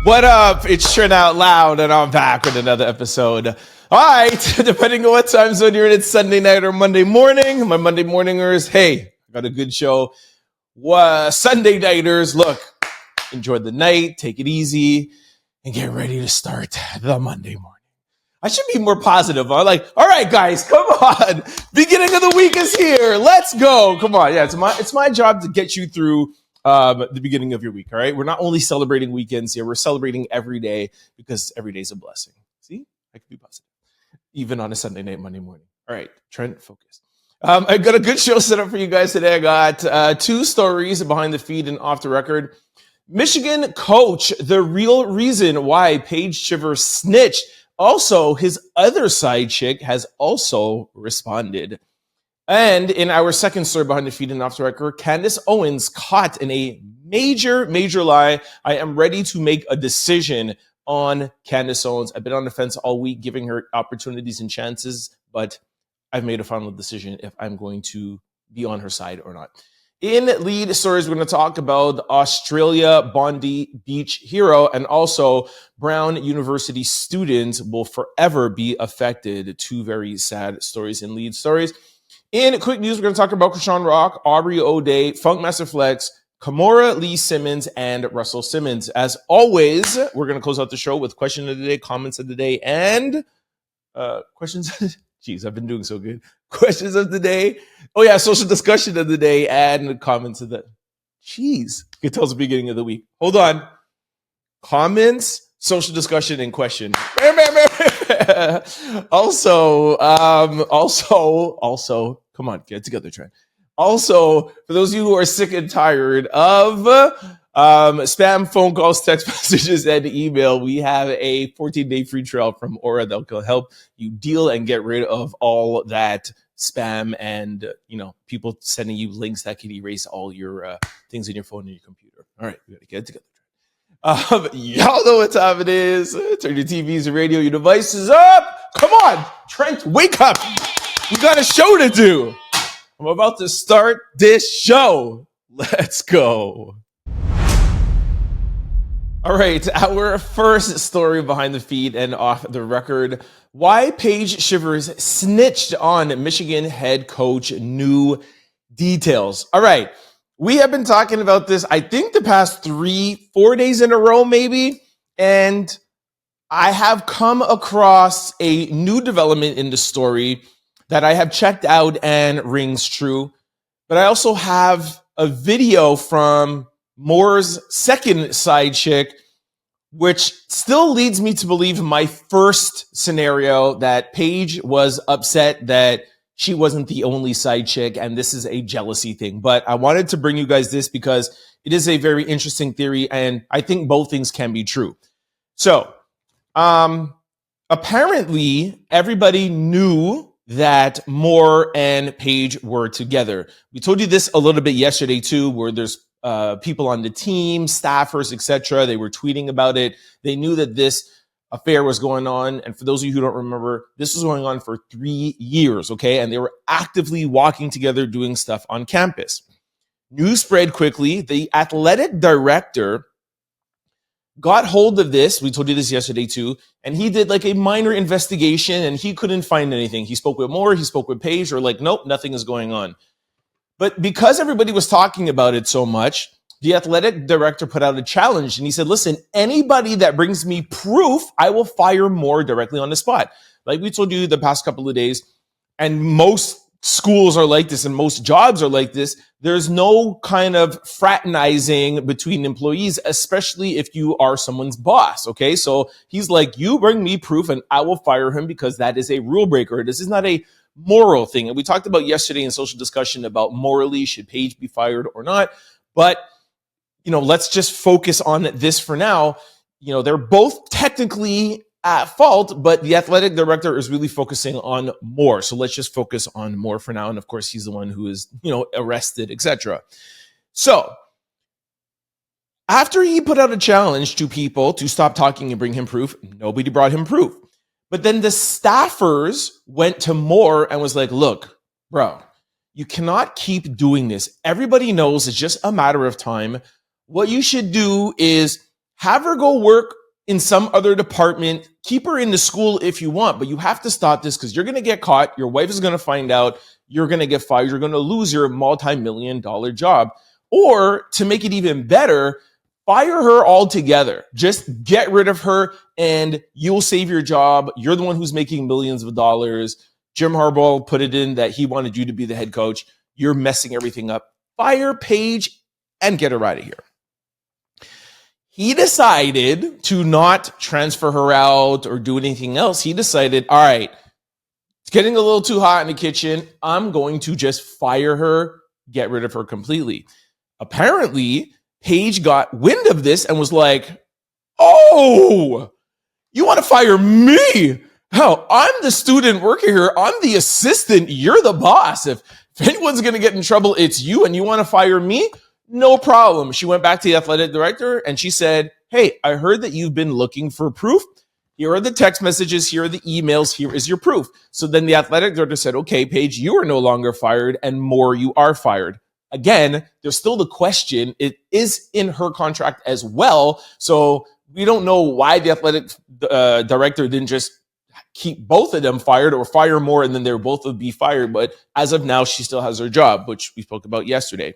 What up? It's Trent Out Loud, and I'm back with another episode. All right, depending on what time zone you're in, it's Sunday night or Monday morning. My Monday morningers, hey, I got a good show. Sunday nighters, look, enjoy the night, take it easy, and get ready to start the Monday morning. I should be more positive. I'm like, all right, guys, come on. Beginning of the week is here. Let's go. Come on. Yeah, it's my job to get you through the beginning of your week. All right. We're not only celebrating weekends here, we're celebrating every day because every day is a blessing. See, I can be positive, even on a Sunday night, Monday morning. All right, Trent, focus. I got a good show set up for you guys today. I got two stories behind the feed and off the record. Michigan coach, the real reason why Paige Shiver snitched. Also, his other side chick has also responded. And in our second story behind the feed and off the record, Candace Owens caught in a major lie. I am ready to make a decision on Candace Owens. I've been on the fence all week, giving her opportunities and chances, but I've made a final decision if I'm going to be on her side or not. In lead stories, we're going to talk about the Australia Bondi beach hero, and also Brown University students will forever be affected. Two very sad stories in lead stories. In quick news, we're going to talk about Chrisean Rock, Aubrey O'Day, Funkmaster Flex, Kimora Lee Simmons, and Russell Simmons. As always, we're going to close out the show with question of the day, comments of the day, and questions. Jeez, I've been doing so good. Questions of the day. Oh, yeah, social discussion of the day and comments of the... Jeez, you can tell it's the beginning of the week. Hold on. Comments, social discussion, and question. Also, come on, get it together, Trent. Also, for those of you who are sick and tired of spam phone calls, text messages, and email, we have a 14-day free trial from Aura that will help you deal and get rid of all that spam and, people sending you links that can erase all your things in your phone and your computer. All right, we got to get it together. Y'all know what time it is. Turn your TVs and radio, your devices up. Come on, Trent, wake up. We got a show to do. I'm about to start this show. Let's go. All right, our first story behind the feed and off the record. Why Paige Shivers snitched on Michigan head coach, new details. All right, we have been talking about this, I think, the past 3-4 days in a row, maybe. And I have come across a new development in the story that I have checked out and rings true. But I also have a video from Moore's second side chick, which still leads me to believe my first scenario that Paige was upset that she wasn't the only side chick, and this is a jealousy thing. But I wanted to bring you guys this because it is a very interesting theory, and I think both things can be true. So, apparently, everybody knew that Moore and Paige were together. We told you this a little bit yesterday, too, where there's people on the team, staffers, etc. They were tweeting about it. They knew that this affair was going on. And for those of you who don't remember, this was going on for 3 years, okay? And they were actively walking together, doing stuff on campus. News spread quickly. The athletic director got hold of this. We told you this yesterday too. And he did like a minor investigation and he couldn't find anything. He spoke with Moore, he spoke with Paige, or like, nope, nothing is going on. But because everybody was talking about it so much, the athletic director put out a challenge and he said, listen, anybody that brings me proof, I will fire Moore directly on the spot. Like we told you the past couple of days, and most schools are like this and most jobs are like this. There's no kind of fraternizing between employees, especially if you are someone's boss. Okay. So he's like, you bring me proof and I will fire him because that is a rule breaker. This is not a moral thing. And we talked about yesterday in social discussion about morally, should Paige be fired or not? But, let's just focus on this for now. They're both technically at fault, but the athletic director is really focusing on Moore. So let's just focus on Moore for now. And of course, he's the one who is, arrested, etc. So after he put out a challenge to people to stop talking and bring him proof, nobody brought him proof. But then the staffers went to Moore and was like, look, bro, you cannot keep doing this. Everybody knows it's just a matter of time. What you should do is have her go work in some other department. Keep her in the school if you want, but you have to stop this because you're going to get caught. Your wife is going to find out. You're going to get fired. You're going to lose your multi-million-dollar job. Or to make it even better, fire her altogether. Just get rid of her and you'll save your job. You're the one who's making millions of dollars. Jim Harbaugh put it in that he wanted you to be the head coach. You're messing everything up. Fire Paige and get her out of here. He decided to not transfer her out or do anything else. He decided, all right, it's getting a little too hot in the kitchen. I'm going to just fire her, get rid of her completely. Apparently, Paige got wind of this and was like, oh, you want to fire me? Hell, I'm the student working here. I'm the assistant. You're the boss. If anyone's going to get in trouble, it's you, and you want to fire me? No problem. She went back to the athletic director and she said, hey, I heard that you've been looking for proof. Here are the text messages. Here are the emails. Here is your proof. So then the athletic director said, okay, Paige, you are no longer fired, and more, you are fired. Again, there's still the question. It is in her contract as well. So we don't know why the athletic director didn't just keep both of them fired or fire more and then they both would be fired. But as of now, she still has her job, which we spoke about yesterday.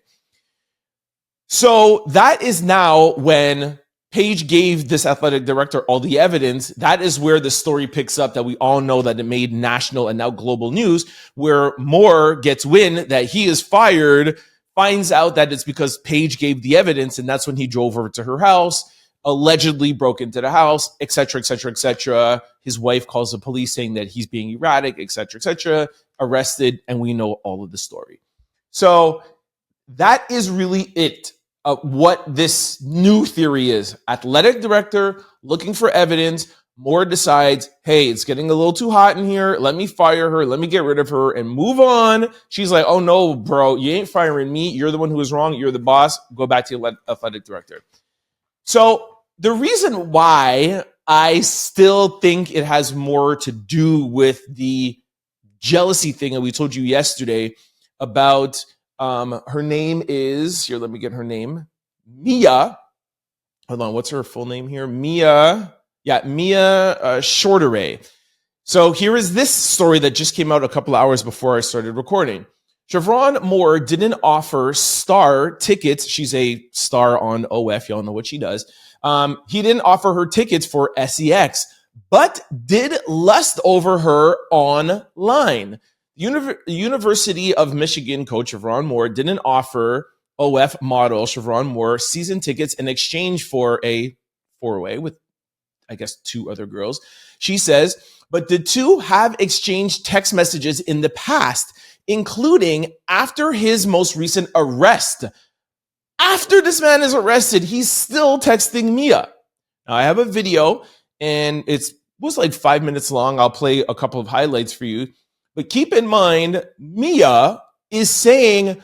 So that is now when Paige gave this athletic director all the evidence. That is where the story picks up that we all know that it made national and now global news, where Moore gets wind that he is fired, finds out that it's because Paige gave the evidence, and that's when he drove over to her house, allegedly broke into the house, et cetera, et cetera, et cetera. His wife calls the police saying that he's being erratic, et cetera, arrested, and we know all of the story. So that is really it. What this new theory is. Athletic director looking for evidence. Moore decides, hey, it's getting a little too hot in here. Let me fire her. Let me get rid of her and move on. She's like, oh no, bro, you ain't firing me. You're the one who was wrong. You're the boss. Go back to the athletic director. So the reason why I still think it has more to do with the jealousy thing that we told you yesterday about her name is, here, let me get her name. Mia. Hold on, what's her full name here? Mia Shorteray. So here is this story that just came out a couple hours before I started recording. Chevron Moore didn't offer Star tickets. She's a star on OF. Y'all know what she does. He didn't offer her tickets for SEX, but did lust over her online. University of Michigan coach Chevron Moore didn't offer OF model Chevron Moore season tickets in exchange for a four-way with, I guess, two other girls. She says, but the two have exchanged text messages in the past, including after his most recent arrest. After this man is arrested, he's still texting Mia. Now, I have a video, and it was like 5 minutes long. I'll play a couple of highlights for you. But keep in mind, Mia is saying,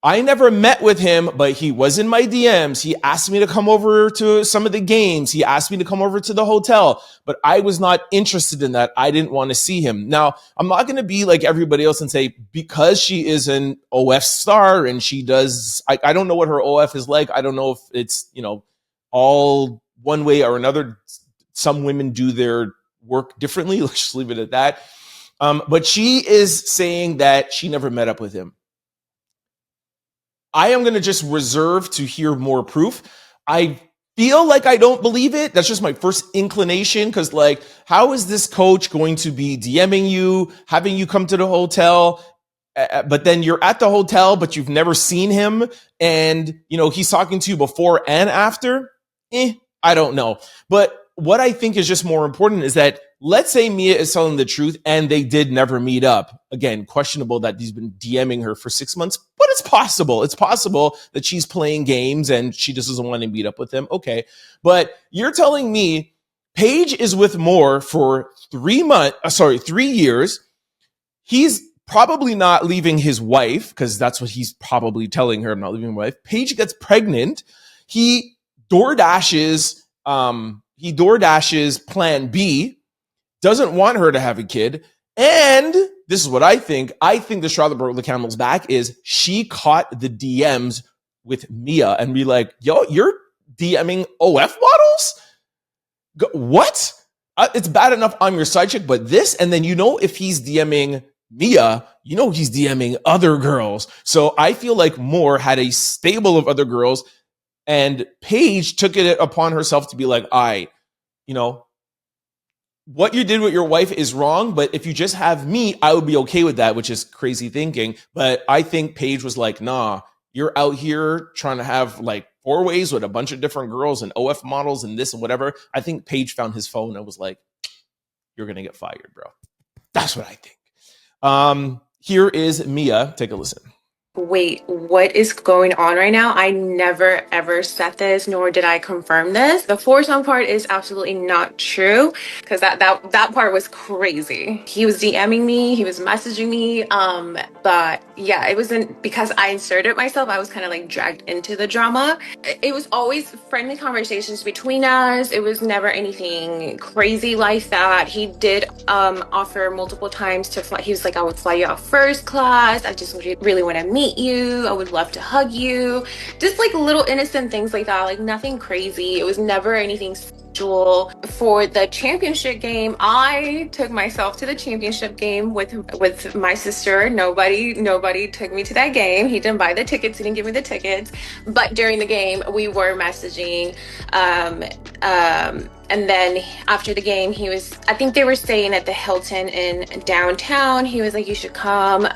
I never met with him, but he was in my DMs. He asked me to come over to some of the games. He asked me to come over to the hotel, but I was not interested in that. I didn't want to see him. Now, I'm not going to be like everybody else and say, because she is an OF star and she does, I don't know what her OF is like. I don't know if it's, all one way or another. Some women do their work differently. Let's just leave it at that. But she is saying that she never met up with him. I am going to just reserve to hear more proof. I feel like I don't believe it. That's just my first inclination, because how is this coach going to be DMing you, having you come to the hotel, but then you're at the hotel, but you've never seen him, and he's talking to you before and after? I don't know. But what I think is just more important is that, let's say Mia is telling the truth and they did never meet up. Again, questionable that he's been DMing her for 6 months, but it's possible. It's possible that she's playing games and she just doesn't want to meet up with him. Okay. But you're telling me Paige is with Moore for 3 years. He's probably not leaving his wife, because that's what he's probably telling her. I'm not leaving my wife. Paige gets pregnant. He DoorDashes plan B, doesn't want her to have a kid. And this is what I think. I think the straw that broke the camel's back is she caught the DMs with Mia and be like, yo, you're DMing OF models? What? It's bad enough I'm your side chick, but this, and then if he's DMing Mia, he's DMing other girls. So I feel like Moore had a stable of other girls, and Paige took it upon herself to be like, what you did with your wife is wrong, but if you just have me, I would be okay with that, which is crazy thinking. But I think Paige was like, nah, you're out here trying to have like 4-ways with a bunch of different girls and OF models and this and whatever. I think Paige found his phone and was like, you're going to get fired, bro. That's what I think. Here is Mia. Take a listen. Wait, what is going on right now? I never ever said this, nor did I confirm this. The foursome part is absolutely not true, because that part was crazy. He was DMing me, he was messaging me, but yeah, it wasn't because I inserted myself. I was kind of like dragged into the drama. It was always friendly conversations between us. It was never anything crazy like that. He did offer multiple times to fly. He was like, I would fly you out first class. I just really want to meet you. I would love to hug you. Just like little innocent things like that, like nothing crazy. It was never anything sexual. For the championship game, I took myself to the championship game with my sister. Nobody took me to that game. He didn't buy the tickets. He didn't give me the tickets. But during the game, we were messaging. And then after the game, I think they were staying at the Hilton in downtown. He was like, you should come,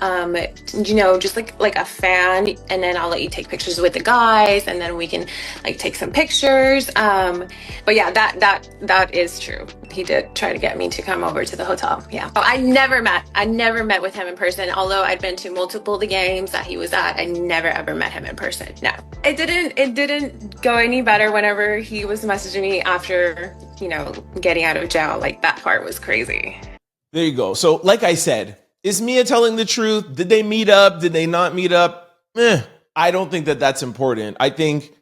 just like a fan. And then I'll let you take pictures with the guys. And then we can like take some pictures. But yeah, that is true. He did try to get me to come over to the hotel. Yeah. I never met with him in person. Although I'd been to multiple of the games that he was at, I never ever met him in person. No, it didn't go any better whenever he was messaging me after, getting out of jail. Like that part was crazy. There you go. So like I said, is Mia telling the truth? Did they meet up? Did they not meet up? I don't think that that's important. I think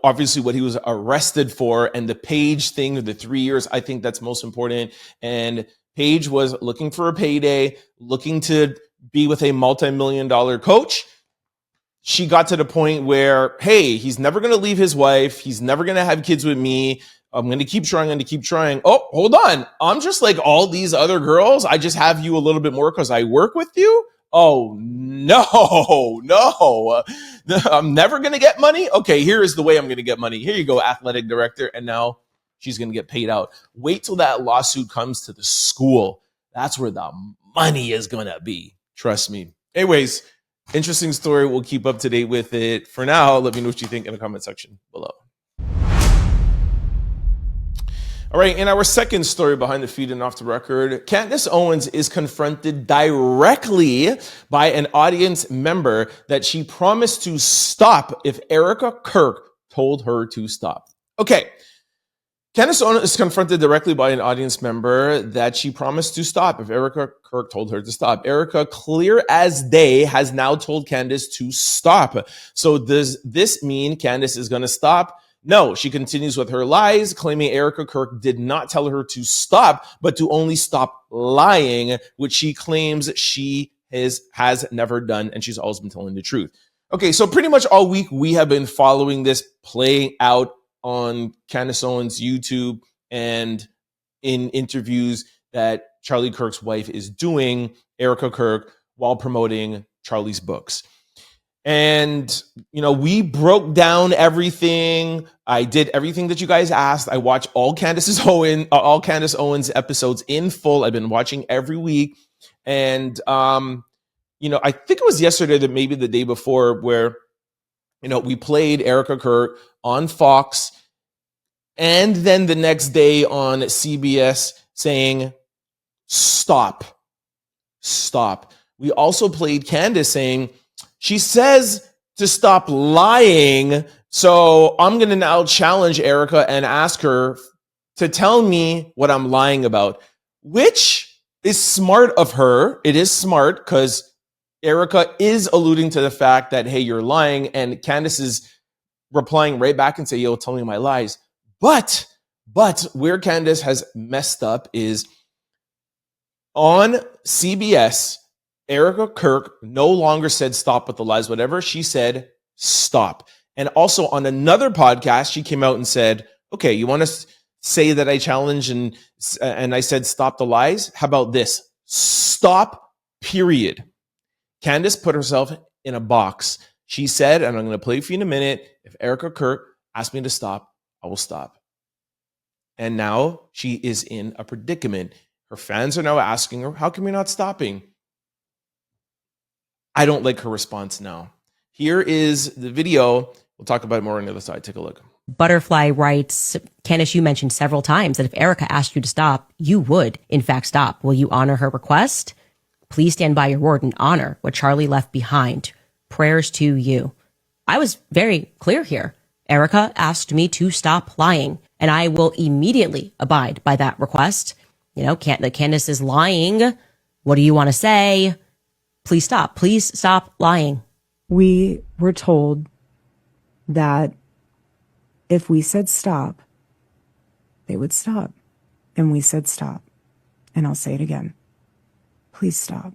obviously what he was arrested for and the Paige thing of the 3 years, I think that's most important. And Paige was looking for a payday, looking to be with a multi-million-dollar coach. She got to the point where, hey, he's never going to leave his wife. He's never going to have kids with me. I'm going to keep trying. Oh, hold on. I'm just like all these other girls. I just have you a little bit more because I work with you. Oh, no. I'm never going to get money. Okay, here is the way I'm going to get money. Here you go, athletic director. And now she's going to get paid out. Wait till that lawsuit comes to the school. That's where the money is going to be. Trust me. Anyways, interesting story. We'll keep up to date with it. For now, let me know what you think in the comment section below. All right, in our second story behind the feed and off the record, Candace Owens is confronted directly by an audience member that she promised to stop if Erica Kirk told her to stop. Okay, Candace Owens is confronted directly by an audience member that she promised to stop if Erica Kirk told her to stop. Erica, clear as day, has now told Candace to stop. So does this mean Candace is going to stop? No, she continues with her lies, claiming Erica Kirk did not tell her to stop, but to only stop lying, which she claims she has never done, and she's always been telling the truth. Okay, so pretty much all week we have been following this playing out on Candace Owens' YouTube and in interviews that Charlie Kirk's wife is doing, Erica Kirk, while promoting Charlie's books. And, we broke down everything. I did everything that you guys asked. I watched all Candace Owens episodes in full. I've been watching every week. And, I think it was yesterday, that maybe the day before, where, we played Erica Kirk on Fox. And then the next day on CBS saying, stop. We also played Candace saying, she says to stop lying, so I'm going to now challenge Erica and ask her to tell me what I'm lying about, which is smart of her. It is smart because Erica is alluding to the fact that, hey, you're lying, and Candace is replying right back and say, yo, tell me my lies. But where Candace has messed up is on CBS, Erica Kirk no longer said stop with the lies, whatever. She said stop. And also on another podcast, she came out and said, okay, you want to say that I challenged and I said, stop the lies? How about this? Stop, period. Candace put herself in a box. She said, and I'm going to play for you in a minute, if Erica Kirk asked me to stop, I will stop. And now she is in a predicament. Her fans are now asking her, how come you're not stopping? I don't like her response now. Here is the video. We'll talk about it more on the other side. Take a look. Butterfly writes, Candace, you mentioned several times that if Erica asked you to stop, you would, in fact, stop. Will you honor her request? Please stand by your word and honor what Charlie left behind. Prayers to you. I was very clear here. Erica asked me to stop lying, and I will immediately abide by that request. You know, Candace is lying. What do you want to say? Please stop. Please stop lying. We were told that if we said stop, they would stop. And we said stop. And I'll say it again. Please stop.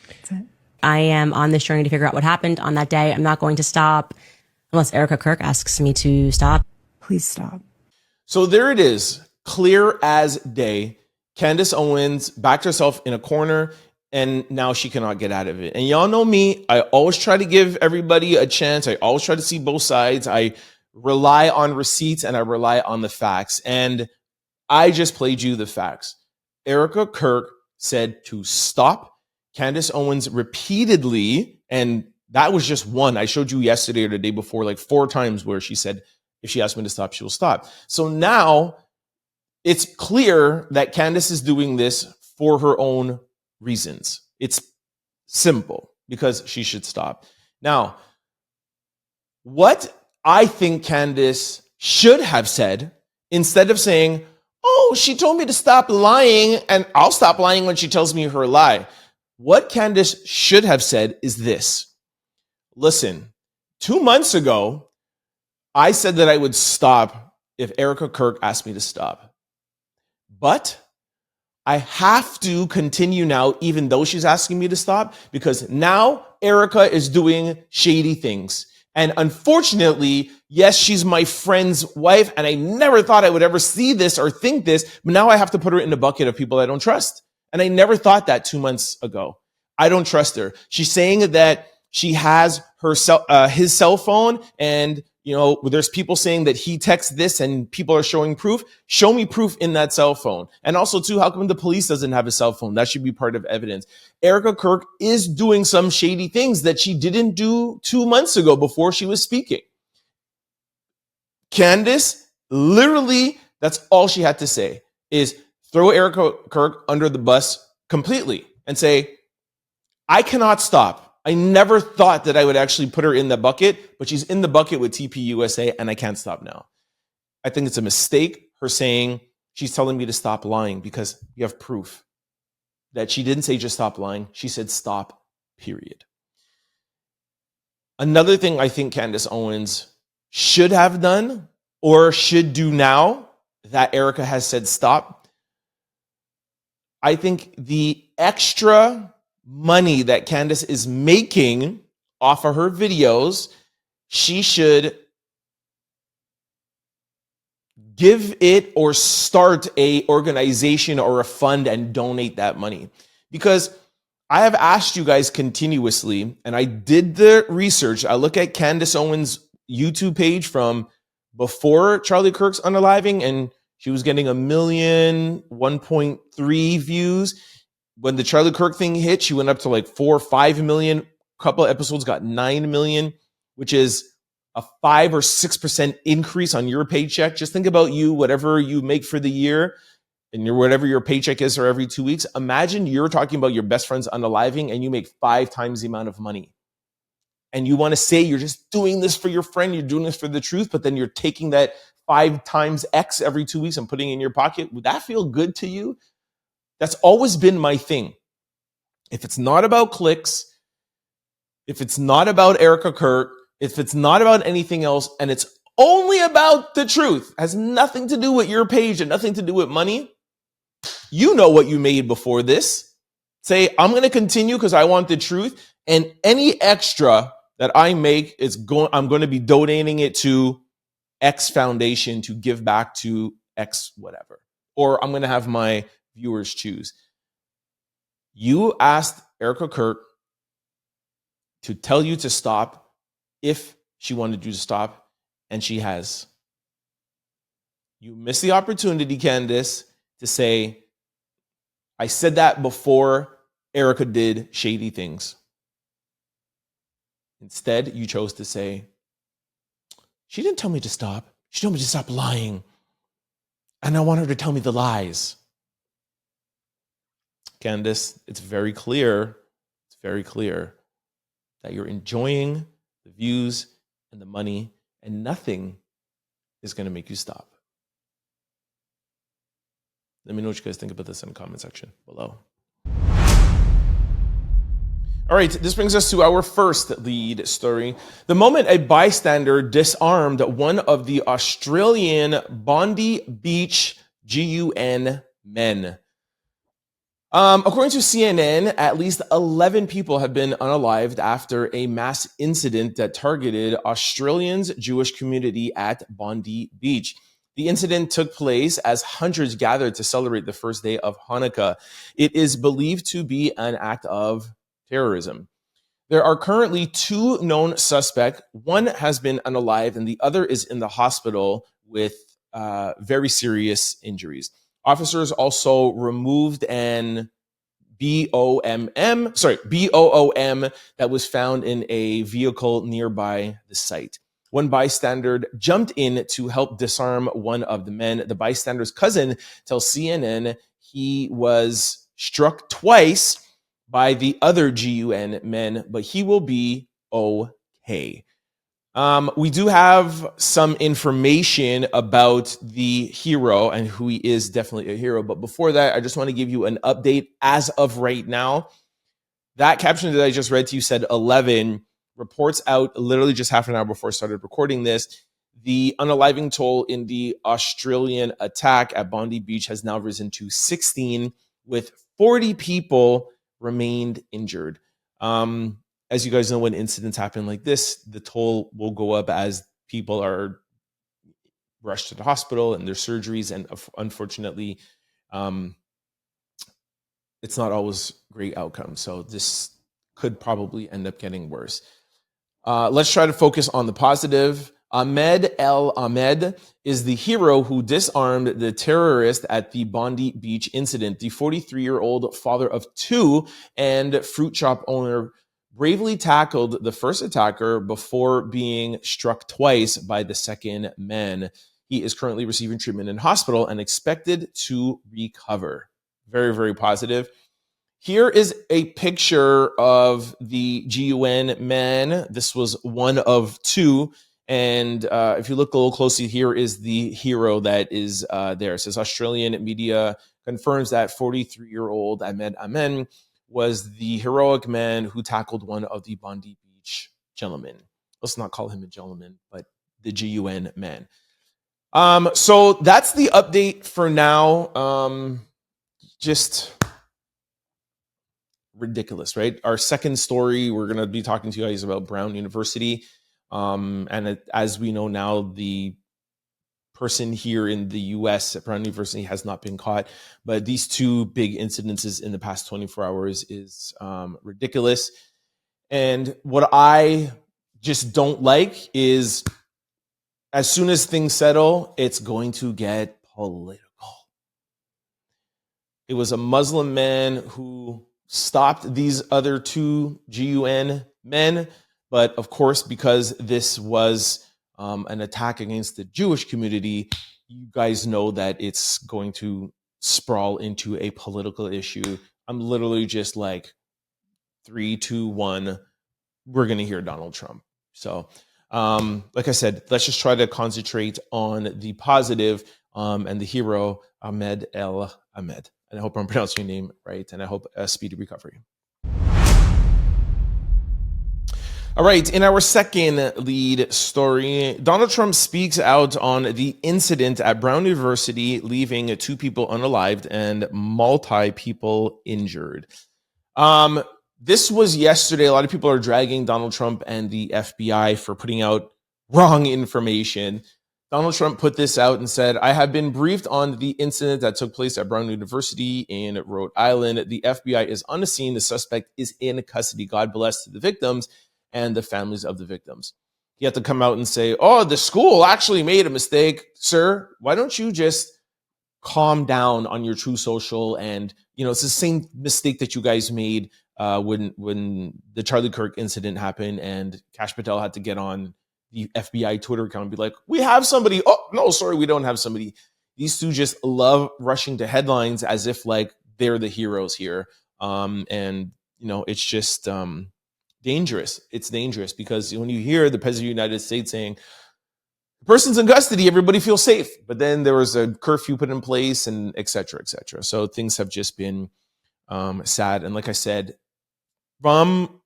That's it. I am on this journey to figure out what happened on that day. I'm not going to stop unless Erica Kirk asks me to stop. Please stop. So there it is, clear as day. Candace Owens backed herself in a corner, and now she cannot get out of it. And y'all know me, I always try to give everybody a chance. I always try to see both sides. I rely on receipts and I rely on the facts. And I just played you the facts. Erica Kirk said to stop. Candace Owens repeatedly, and that was just one. I showed you yesterday or the day before, like 4 times where she said, if she asks me to stop, she will stop. So now it's clear that Candace is doing this for her own reasons. It's simple because she should stop. Now, what I think Candace should have said, instead of saying, oh, she told me to stop lying and I'll stop lying when she tells me her lie. What Candace should have said is this. Listen, 2 months ago, I said that I would stop if Erica Kirk asked me to stop. But I have to continue now, even though she's asking me to stop, because now Erica is doing shady things. And unfortunately, yes, she's my friend's wife, and I never thought I would ever see this or think this, but now I have to put her in the bucket of people I don't trust. And I never thought that 2 months ago. I don't trust her. She's saying that she has his cell phone, and you know, there's people saying that he texts this and people are showing proof. Show me proof in that cell phone. And also, too, how come the police doesn't have a cell phone? That should be part of evidence. Erica Kirk is doing some shady things that she didn't do 2 months ago before she was speaking. Candace, literally, that's all she had to say is throw Erica Kirk under the bus completely and say, I cannot stop. I never thought that I would actually put her in the bucket, but she's in the bucket with TPUSA and I can't stop now. I think it's a mistake, her saying she's telling me to stop lying, because you have proof that she didn't say just stop lying. She said stop, period. Another thing I think Candace Owens should have done or should do now that Erica has said stop, I think the extra money that Candace is making off of her videos, she should give it or start a organization or a fund and donate that money. Because I have asked you guys continuously, and I did the research. I look at Candace Owens' YouTube page from before Charlie Kirk's unaliving, and she was getting 1 million, 1.3 views. When the Charlie Kirk thing hit, she went up to like 4 or 5 million. A couple of episodes got 9 million, which is a 5 or 6% increase on your paycheck. Just think about you, whatever you make for the year and whatever your paycheck is for every 2 weeks. Imagine you're talking about your best friend's unaliving and you make 5 times the amount of money. And you want to say you're just doing this for your friend, you're doing this for the truth, but then you're taking that 5 times X every 2 weeks and putting it in your pocket. Would that feel good to you? That's always been my thing. If it's not about clicks, if it's not about Erica Kirk, if it's not about anything else, and it's only about the truth, has nothing to do with your page and nothing to do with money, you know what you made before this. Say, I'm going to continue because I want the truth. And any extra that I make, I'm going to be donating it to X foundation to give back to X whatever. Or I'm going to have my viewers choose. You asked Erica Kirk to tell you to stop if she wanted you to stop, and she has. You missed the opportunity, Candace, to say, I said that before Erica did shady things. Instead, you chose to say, she didn't tell me to stop. She told me to stop lying. And I want her to tell me the lies. Candace, it's very clear that you're enjoying the views and the money, and nothing is going to make you stop. Let me know what you guys think about this in the comment section below. All right, this brings us to our first lead story. The moment a bystander disarmed one of the Australian Bondi Beach GUN men. According to CNN, at least 11 people have been unalived after a mass incident that targeted Australians' Jewish community at Bondi Beach. The incident took place as hundreds gathered to celebrate the first day of Hanukkah. It is believed to be an act of terrorism. There are currently 2 known suspects. One has been unalived and the other is in the hospital with very serious injuries. Officers also removed an BOOM that was found in a vehicle nearby the site. One bystander jumped in to help disarm one of the men. The bystander's cousin tells CNN he was struck twice by the other GUN men, but he will be okay. We do have some information about the hero and who he is, definitely a hero. But before that, I just want to give you an update as of right now. That caption that I just read to you said 11 reports out literally just half an hour before I started recording this. The unaliving toll in the Australian attack at Bondi Beach has now risen to 16, with 40 people remained injured. As you guys know, when incidents happen like this, the toll will go up as people are rushed to the hospital and their surgeries. And unfortunately, it's not always great outcomes. So this could probably end up getting worse. Let's try to focus on the positive. Ahmed is the hero who disarmed the terrorist at the Bondi Beach incident. The 43-year-old father of 2 and fruit shop owner bravely tackled the first attacker before being struck twice by the second man. He is currently receiving treatment in hospital and expected to recover. Very, very positive. Here is a picture of the GUN man. This was one of 2. And if you look a little closely, here is the hero that is there. It says Australian media confirms that 43-year-old Ahmed was the heroic man who tackled one of the Bondi Beach gentlemen. Let's not call him a gentleman, but the GUN man. So that's the update for now. Just ridiculous, right? Our second story, we're going to be talking to you guys about Brown University. As we know now, the person here in the U.S. at Brown University has not been caught. But these 2 big incidences in the past 24 hours is ridiculous. And what I just don't like is as soon as things settle, it's going to get political. It was a Muslim man who stopped these other 2 GUN men. But of course, because this was an attack against the Jewish community, you guys know that it's going to sprawl into a political issue. I'm literally just like 3, 2, 1. We're going to hear Donald Trump. So like I said, let's just try to concentrate on the positive and the hero, Ahmed. And I hope I'm pronouncing your name right. And I hope a speedy recovery. All right, in our second lead story, Donald Trump speaks out on the incident at Brown University, leaving 2 people unalived and multi people injured. this was yesterday. A lot of people are dragging Donald Trump and the FBI for putting out wrong information. Donald Trump put this out and said, I have been briefed on the incident that took place at Brown University in Rhode Island. The FBI is on the scene. The suspect is in custody. God bless to the victims and the families of the victims. You have to come out and say, oh, the school actually made a mistake. Sir, why don't you just calm down on your True Social? And, it's the same mistake that you guys made when the Charlie Kirk incident happened and Kash Patel had to get on the FBI Twitter account and be like, we have somebody. Oh, no, sorry, we don't have somebody. These two just love rushing to headlines as if like they're the heroes here. It's just dangerous. It's dangerous because when you hear the President of the United States saying, the person's in custody, everybody feels safe. But then there was a curfew put in place and et cetera, et cetera. So things have just been sad. And like I said, from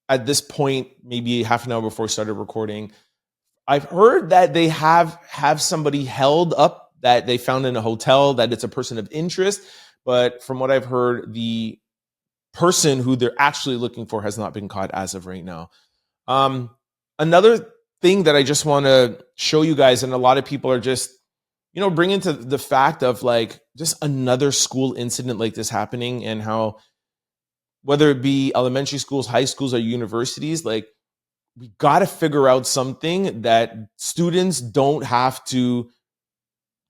at this point, maybe half an hour before we started recording, I've heard that they have somebody held up that they found in a hotel, that it's a person of interest. But from what I've heard, the person who they're actually looking for has not been caught as of right now. Another thing that I just want to show you guys, and a lot of people are just, bringing to the fact of like just another school incident like this happening, and how whether it be elementary schools, high schools, or universities, like we got to figure out something that students don't have to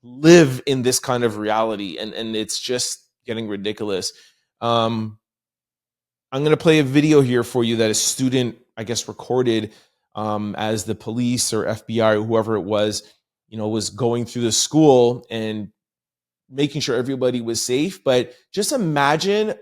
live in this kind of reality. And it's just getting ridiculous. I'm going to play a video here for you that a student, I guess, recorded as the police or FBI or whoever it was, was going through the school and making sure everybody was safe. But just imagine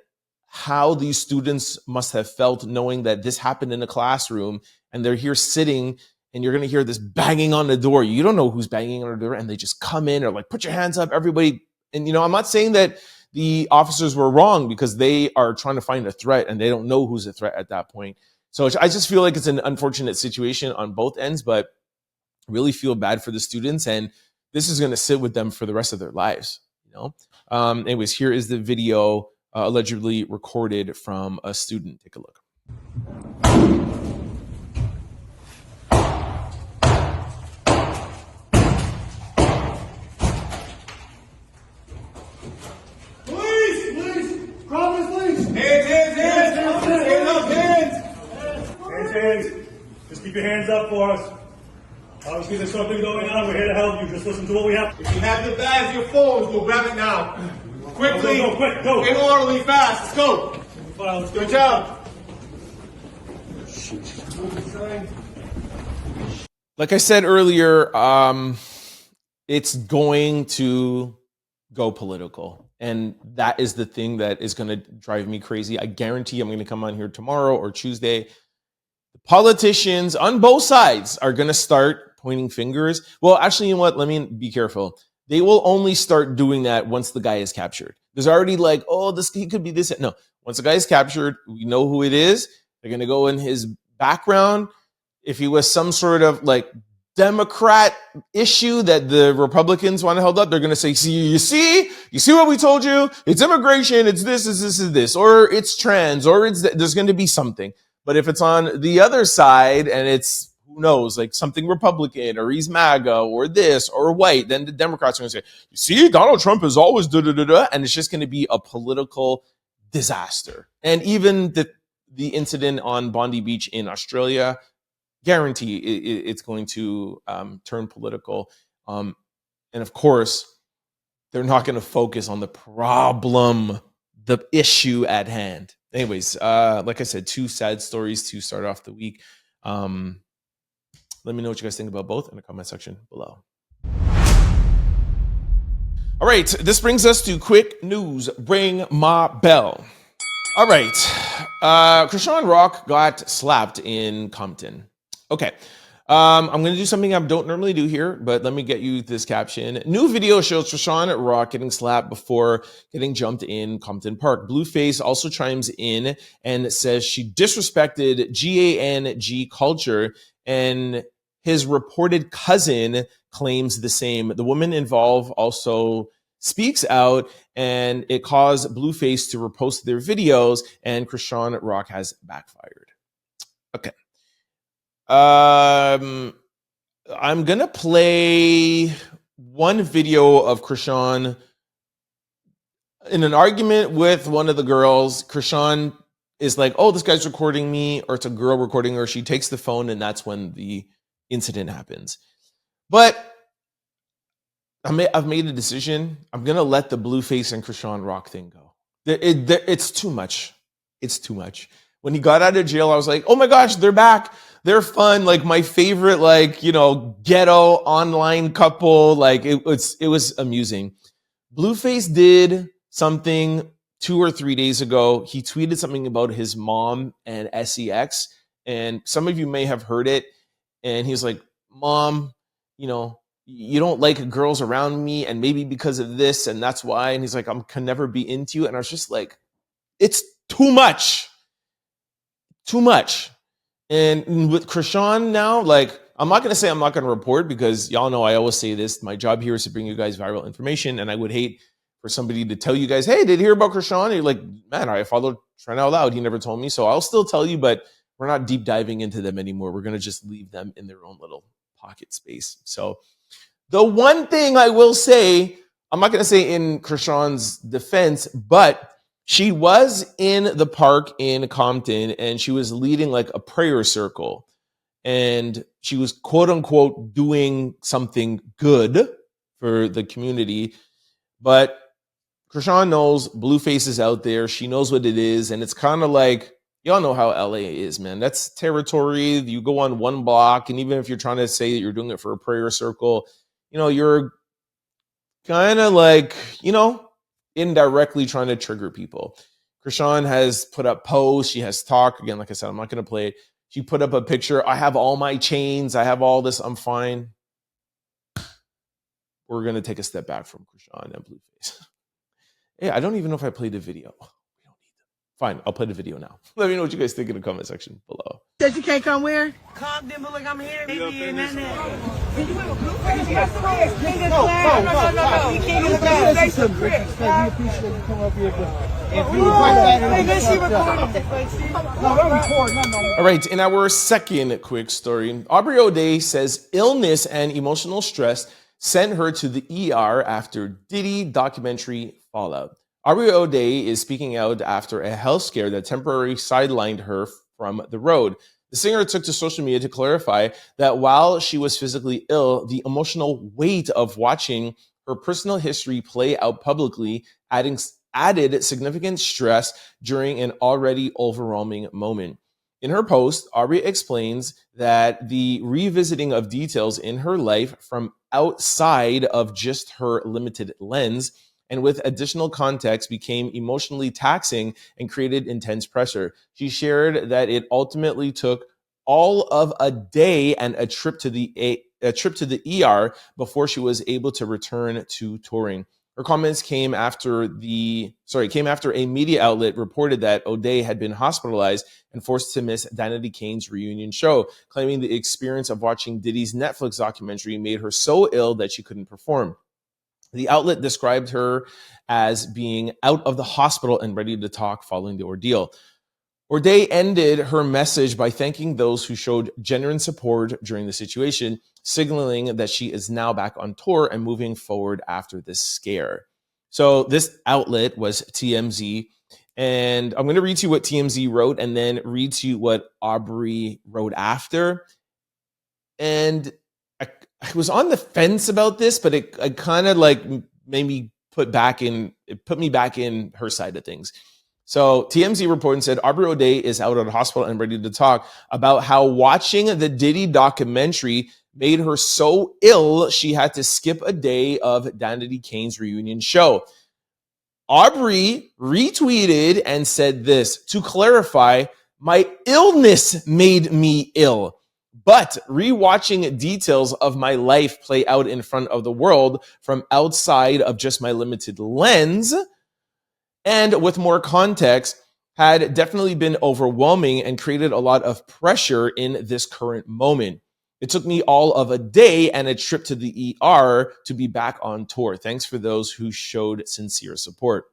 how these students must have felt knowing that this happened in a classroom and they're here sitting and you're going to hear this banging on the door. You don't know who's banging on the door, and they just come in or like, put your hands up, everybody. And, I'm not saying that the officers were wrong because they are trying to find a threat and they don't know who's a threat at that point. So I just feel like it's an unfortunate situation on both ends, but really feel bad for the students. And this is going to sit with them for the rest of their lives. Anyways, here is the video allegedly recorded from a student. Take a look. Police! Crawlers, please! Hands! Just keep your hands up for us. Obviously, there's something going on. We're here to help you. Just listen to what we have. If you have your bags, your phones, go grab it now. Quickly. Go, quick, go. In orderly, fast. Let's go. Good job. Like I said earlier, it's going to go political. And that is the thing that is going to drive me crazy. I guarantee I'm going to come on here tomorrow or Tuesday. The politicians on both sides are going to start pointing fingers. Well, actually, you know what? Let me be careful. They will only start doing that once the guy is captured. There's already like, oh, he could be this. No, once the guy is captured, we know who it is. They're going to go in his background. If he was some sort of like Democrat issue that the Republicans want to hold up, they're going to say, you see what we told you? It's immigration. It's this, or it's trans, or there's going to be something. But if it's on the other side and it's, who knows, like something Republican or he's MAGA or this or white, then the Democrats are going to say, you see, Donald Trump is always da-da-da-da. And it's just going to be a political disaster. And even the incident on Bondi Beach in Australia, guarantee it's going to turn political. And of course, they're not going to focus on the problem, the issue at hand. Anyways, like I said, two sad stories to start off the week. Let me know what you guys think about both in the comment section below. All right, this brings us to quick news. Ring my bell. All right, Chrisean Rock got slapped in Compton. Okay, I'm going to do something I don't normally do here, but let me get you this caption. New video shows Chrisean Rock getting slapped before getting jumped in Compton Park. Blueface also chimes in and says she disrespected GANG culture, and his reported cousin claims the same. The woman involved also speaks out, and it caused Blueface to repost their videos, and Chrisean Rock has backfired. Okay. I'm gonna play one video of Chrisean in an argument with one of the girls. Chrisean is like, oh, this guy's recording me, or it's a girl recording her. She takes the phone, and that's when the incident happens. But I've made a decision. I'm going to let the Blueface and Chrisean Rock thing go. It's too much. It's too much. When he got out of jail, I was like, oh my gosh, they're back. They're fun. Like my favorite, ghetto online couple. Like it was amusing. Blueface did something 2 or 3 days ago. He tweeted something about his mom and SEX. And some of you may have heard it. And he's like, Mom, you don't like girls around me, and maybe because of this, and that's why. And he's like, I can never be into you. And I was just like, it's too much. Too much. And with Chrisean now, I'm not going to say I'm not going to report, because y'all know I always say this. My job here is to bring you guys viral information, and I would hate for somebody to tell you guys, hey, did you hear about Chrisean? And you're like, man, I followed Trent Out Loud. He never told me. So I'll still tell you, but we're not deep diving into them anymore. We're going to just leave them in their own little pocket space. So the one thing I will say, I'm not going to say in Chrisean's defense, but she was in the park in Compton, and she was leading like a prayer circle, and she was quote unquote doing something good for the community. But Chrisean knows Blueface is out there. She knows what it is. And it's kind of like, y'all know how LA is, man. That's territory. You go on one block, and even if you're trying to say that you're doing it for a prayer circle, you're kind of like, indirectly trying to trigger people. Chrisean has put up posts. She has talked. Again, like I said, I'm not going to play it. She put up a picture. I have all my chains. I have all this. I'm fine. We're going to take a step back from Chrisean and Blueface. Yeah, I don't even know if I played the video. We don't need them. Fine, I'll play the video now. Let me know what you guys think in the comment section below. Said you can't come where? Compton, but look, I'm here. Maybe in that. Did you have a Blueface? No. You can't get a Blueface. We appreciate you coming up here, but if you All right, in our second quick story, Aubrey O'Day says illness and emotional stress sent her to the ER after Diddy documentary fallout. Aubrey O'Day is speaking out after a health scare that temporarily sidelined her from the road. The singer took to social media to clarify that while she was physically ill, the emotional weight of watching her personal history play out publicly added significant stress during an already overwhelming moment. In her post, Aubrey explains that the revisiting of details in her life from outside of just her limited lens and with additional context became emotionally taxing and created intense pressure. She shared that it ultimately took all of a day and a trip to the ER before she was able to return to touring. Her comments came after a media outlet reported that O'Day had been hospitalized and forced to miss Danity Kane's reunion show, claiming the experience of watching Diddy's Netflix documentary made her so ill that she couldn't perform. The outlet described her as being out of the hospital and ready to talk following the ordeal. O'Day ended her message by thanking those who showed genuine support during the situation, signaling that she is now back on tour and moving forward after this scare. So this outlet was TMZ, and I'm going to read to you what TMZ wrote and then read to you what Aubrey wrote after. And I was on the fence about this, but it kind of like made me put me back in her side of things. So TMZ reported and said Aubrey O'Day is out of the hospital and ready to talk about how watching the Diddy documentary made her so ill she had to skip a day of Danity Kane's reunion show. Aubrey retweeted and said this: to clarify, my illness made me ill, but rewatching details of my life play out in front of the world from outside of just my limited lens and with more context had definitely been overwhelming and created a lot of pressure in this current moment. It took me all of a day and a trip to the ER to be back on tour. Thanks for those who showed sincere support.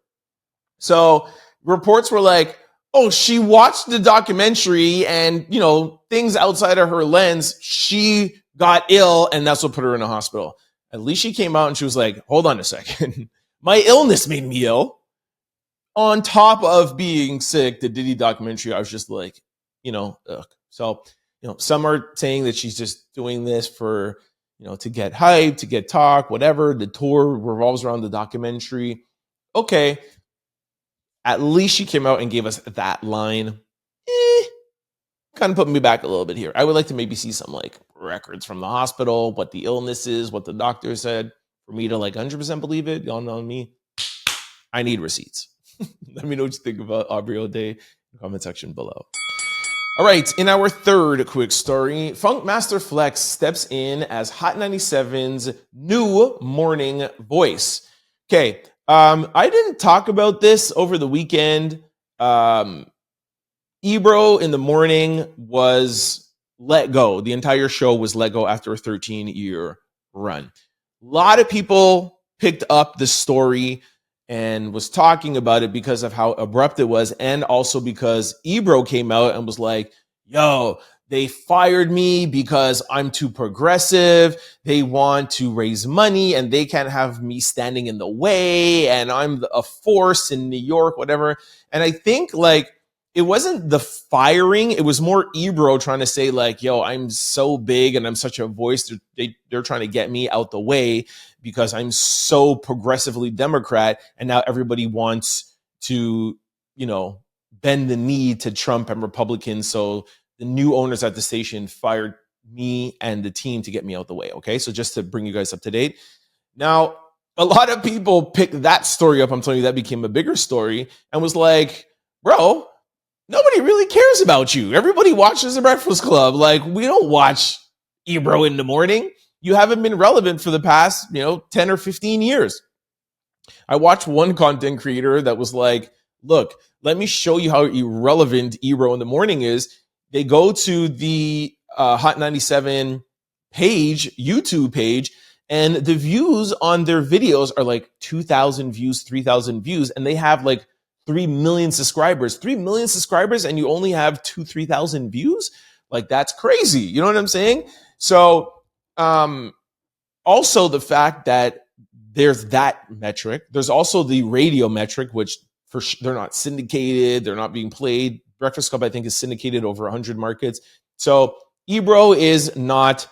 So reports were like, oh, she watched the documentary and, you know, things outside of her lens, she got ill and that's what put her in a hospital. At least she came out and she was like, hold on a second. My illness made me ill. On top of being sick, the Diddy documentary, I was just like, you know, ugh. So, you know, some are saying that she's just doing this for, you know, to get hype, to get talk, whatever. The tour revolves around the documentary. Okay. At least she came out and gave us that line. Kind of put me back a little bit here. I would like to maybe see some like records from the hospital, what the illness is, what the doctor said, for me to like 100% believe it. Y'all know me. I need receipts. Let me know what you think about Aubrey O'Day in the comment section below. All right, in our third quick story, Funk Master Flex steps in as Hot 97's new morning voice. Okay, I didn't talk about this over the weekend. Ebro in the morning was let go. The entire show was let go after a 13-year run. A lot of people picked up the story and was talking about it because of how abrupt it was, and also because Ebro came out and was like, yo, they fired me because I'm too progressive. They want to raise money and they can't have me standing in the way, and I'm a force in New York, whatever. And I think like it wasn't the firing, it was more Ebro trying to say like, yo, I'm so big and I'm such a voice. They're trying to get me out the way because I'm so progressively Democrat, and now everybody wants to, you know, bend the knee to Trump and Republicans. So the new owners at the station fired me and the team to get me out the way. Okay, so just to bring you guys up to date. Now, a lot of people picked that story up. I'm telling you, that became a bigger story and was like, bro, nobody really cares about you. Everybody watches The Breakfast Club. Like, we don't watch Ebro in the morning. You haven't been relevant for the past, 10 or 15 years. I watched one content creator that was like, look, let me show you how irrelevant Ebro in the morning is. They go to the Hot 97 page, YouTube page, and the views on their videos are like 2,000 views, 3,000 views, and they have like 3 million subscribers. 3 million subscribers, and you only have 3,000 views? Like, that's crazy. You know what I'm saying? So, also the fact that there's that metric. There's also the radio metric, which they're not syndicated. They're not being played. Breakfast Club, I think, is syndicated over 100 markets. So Ebro is not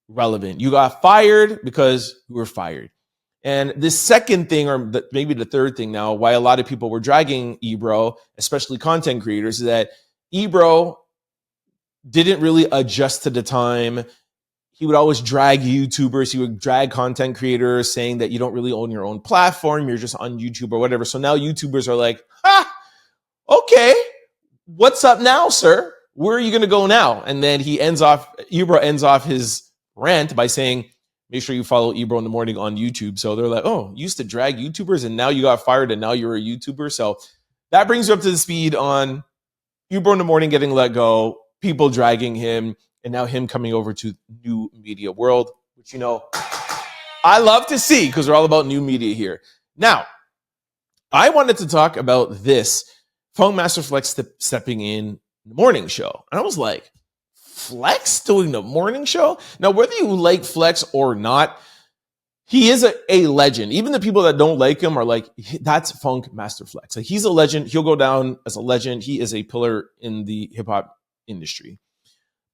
relevant. You got fired because you were fired. And the second thing, or maybe the third thing now, why a lot of people were dragging Ebro, especially content creators, is that Ebro didn't really adjust to the time. He would always drag YouTubers. He would drag content creators saying that you don't really own your own platform. You're just on YouTube or whatever. So now YouTubers are like, okay, what's up now, sir? Where are you going to go now? And then Ebro ends off his rant by saying, make sure you follow Ebro in the morning on YouTube. So they're like, oh, you used to drag YouTubers and now you got fired and now you're a YouTuber. So that brings you up to the speed on Ebro in the morning getting let go, people dragging him, and now him coming over to new media world, which, I love to see because we're all about new media here. Now, I wanted to talk about this Funk Master Flex stepping in the morning show. And I was like, Flex doing the morning show? Now, whether you like Flex or not, he is a legend. Even the people that don't like him are like, that's Funk Master Flex. Like, he's a legend. He'll go down as a legend. He is a pillar in the hip hop industry.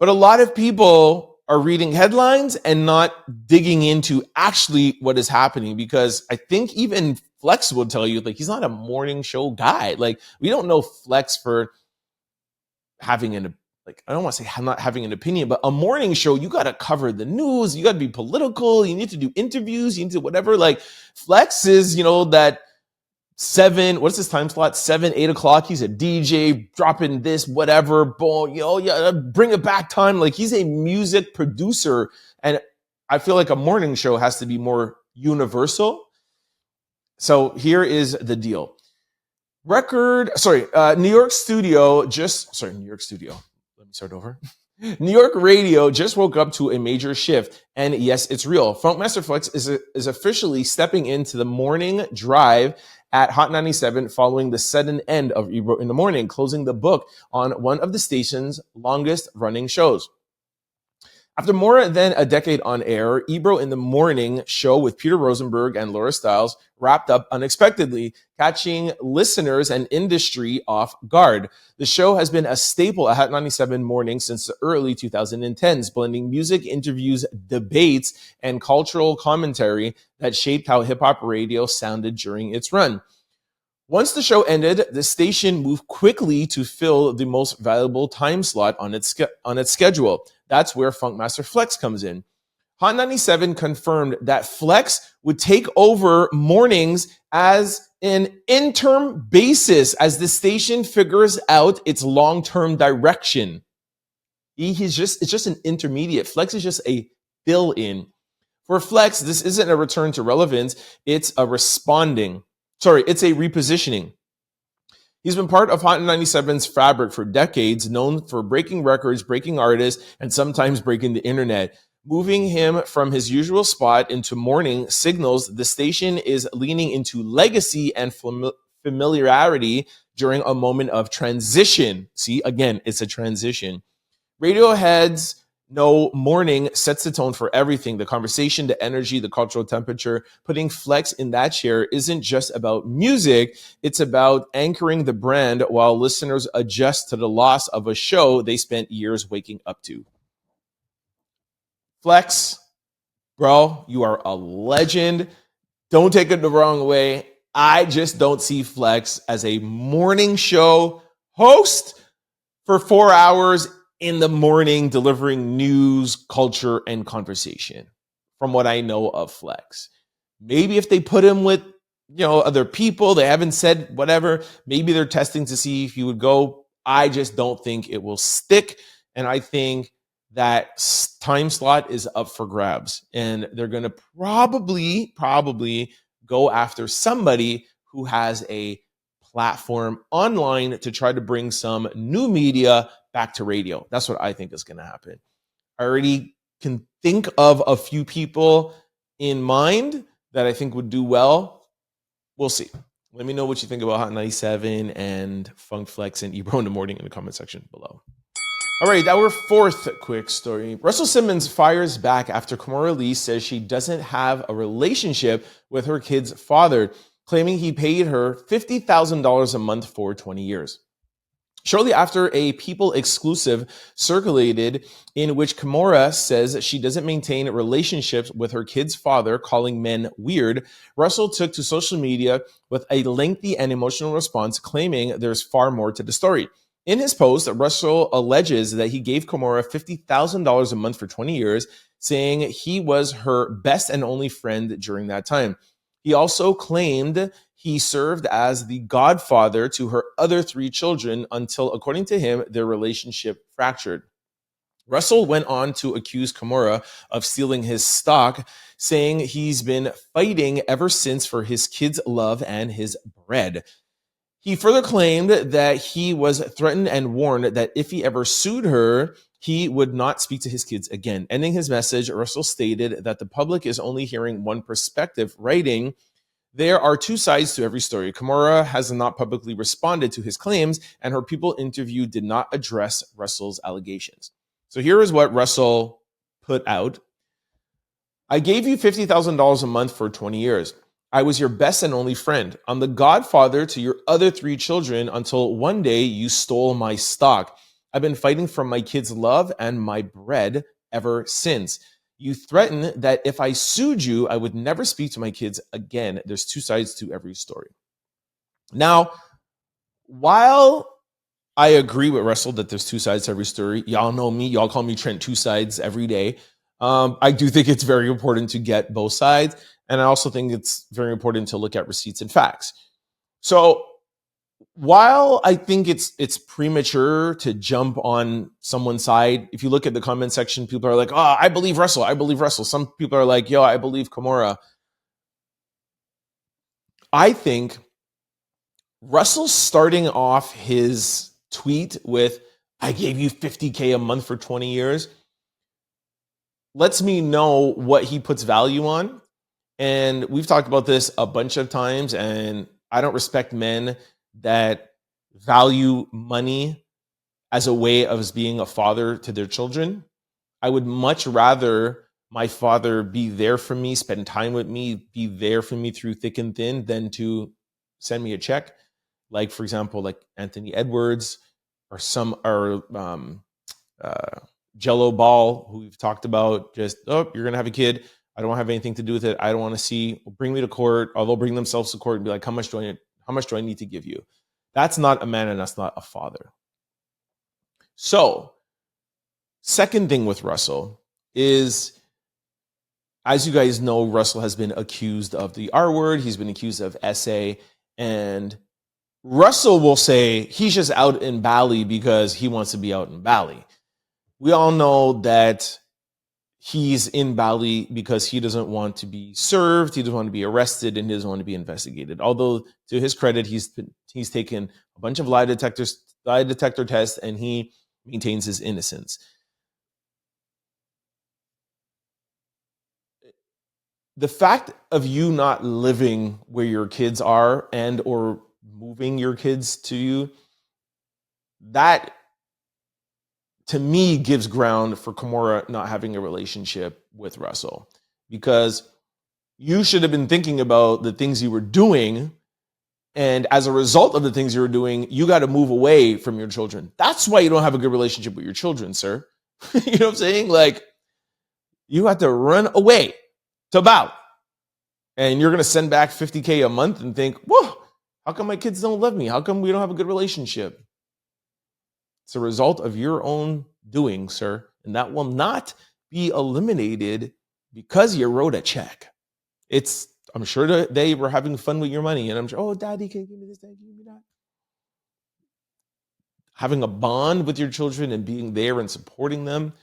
But a lot of people are reading headlines and not digging into actually what is happening, because I think even Flex will tell you, like, he's not a morning show guy. Like, we don't know Flex for having I don't want to say not having an opinion, but a morning show, you got to cover the news. You got to be political. You need to do interviews. You need to whatever. Like, Flex is, that 7, what's his time slot? 7, 8 o'clock. He's a DJ dropping this, whatever. Boom, bring it back time. Like, he's a music producer. And I feel like a morning show has to be more universal. So here is the deal. New York studio. Let me start over. New York radio just woke up to a major shift, and yes, it's real. Funkmaster Flex is officially stepping into the morning drive at Hot 97 following the sudden end of Ebro in the Morning, closing the book on one of the station's longest running shows. After more than a decade on air, Ebro in the Morning show with Peter Rosenberg and Laura Stiles wrapped up unexpectedly, catching listeners and industry off guard. The show has been a staple at Hot 97 Morning since the early 2010s, blending music, interviews, debates, and cultural commentary that shaped how hip-hop radio sounded during its run. Once the show ended, the station moved quickly to fill the most valuable time slot on its schedule. That's where Funkmaster Flex comes in. Hot 97 confirmed that Flex would take over mornings as an interim basis as the station figures out its long-term direction. It's just an intermediate. Flex is just a fill-in. For Flex, this isn't a return to relevance. It's a repositioning. He's been part of Hot 97's fabric for decades, known for breaking records, breaking artists, and sometimes breaking the internet. Moving him from his usual spot into morning signals the station is leaning into legacy and familiarity during a moment of transition. See, again, it's a transition. Radiohead's No Morning sets the tone for everything. The conversation, the energy, the cultural temperature. Putting Flex in that chair isn't just about music. It's about anchoring the brand while listeners adjust to the loss of a show they spent years waking up to. Flex, bro, you are a legend. Don't take it the wrong way. I just don't see Flex as a morning show host for 4 hours in the morning delivering news, culture, and conversation from what I know of Flex. Maybe if they put him with, other people, they haven't said whatever, maybe they're testing to see if he would go. I just don't think it will stick. And I think that time slot is up for grabs. And they're going to probably go after somebody who has a platform online to try to bring some new media back to radio. That's what I think is going to happen. I already can think of a few people in mind that I think would do well. We'll see. Let me know what you think about Hot 97 and Funk Flex and Ebro in the Morning in the comment section below. All right, our fourth quick story. Russell Simmons fires back after Kimora Lee says she doesn't have a relationship with her kid's father, claiming he paid her $50,000 a month for 20 years. Shortly after a People exclusive circulated in which Kimora says she doesn't maintain relationships with her kid's father, calling men weird, Russell took to social media with a lengthy and emotional response claiming there's far more to the story. In his post, Russell alleges that he gave Kimora $50,000 a month for 20 years, saying he was her best and only friend during that time. He also claimed he served as the godfather to her other 3 children until, according to him, their relationship fractured. Russell went on to accuse Kimora of stealing his stock, saying he's been fighting ever since for his kids' love and his bread. He further claimed that he was threatened and warned that if he ever sued her, he would not speak to his kids again. Ending his message, Russell stated that the public is only hearing one perspective, writing, "There are 2 sides to every story. Kimora has not publicly responded to his claims, and her People interview did not address Russell's allegations." So here is what Russell put out. "I gave you $50,000 a month for 20 years. I was your best and only friend. I'm the godfather to your other 3 children until one day you stole my stock. I've been fighting for my kids' love and my bread ever since. You threatened that if I sued you, I would never speak to my kids again. There's 2 sides to every story." Now, while I agree with Russell that there's 2 sides to every story, y'all know me, y'all call me Trent 2 sides every day. I do think it's very important to get both sides. And I also think it's very important to look at receipts and facts. So while I think it's premature to jump on someone's side, if you look at the comment section, people are like, "Oh, I believe Russell. I believe Russell." Some people are like, "Yo, I believe Kimora." I think Russell starting off his tweet with, I gave you $50K a month for 20 years. Lets me know what he puts value on. And we've talked about this a bunch of times, and I don't respect men that value money as a way of being a father to their children. I would much rather my father be there for me, spend time with me, be there for me through thick and thin than to send me a check. Like, for example, like Anthony Edwards or Jello Ball, who we've talked about, just, oh, you're going to have a kid. I don't have anything to do with it. I don't want to see. Bring me to court. Or they'll bring themselves to court and be like, how much do I need to give you? That's not a man and that's not a father. So, second thing with Russell is, as you guys know, Russell has been accused of the R word. He's been accused of SA. And Russell will say he's just out in Bali because he wants to be out in Bali. We all know that he's in Bali because he doesn't want to be served, he doesn't want to be arrested, and he doesn't want to be investigated. Although, to his credit, he's taken a bunch of lie detector tests, and he maintains his innocence. The fact of you not living where your kids are and or moving your kids to you, that to me gives ground for Kimora not having a relationship with Russell, because you should have been thinking about the things you were doing, and as a result of the things you were doing, you got to move away from your children. That's why you don't have a good relationship with your children, sir. You know what I'm saying? Like, you have to run away to Bali, and you're going to send back $50K a month and think, whoa, how come my kids don't love me? How come we don't have a good relationship? It's a result of your own doing, sir. And that will not be eliminated because you wrote a check. I'm sure that they were having fun with your money. And I'm sure, oh, daddy, can you give me this? Daddy, give me that. Having a bond with your children and being there and supporting them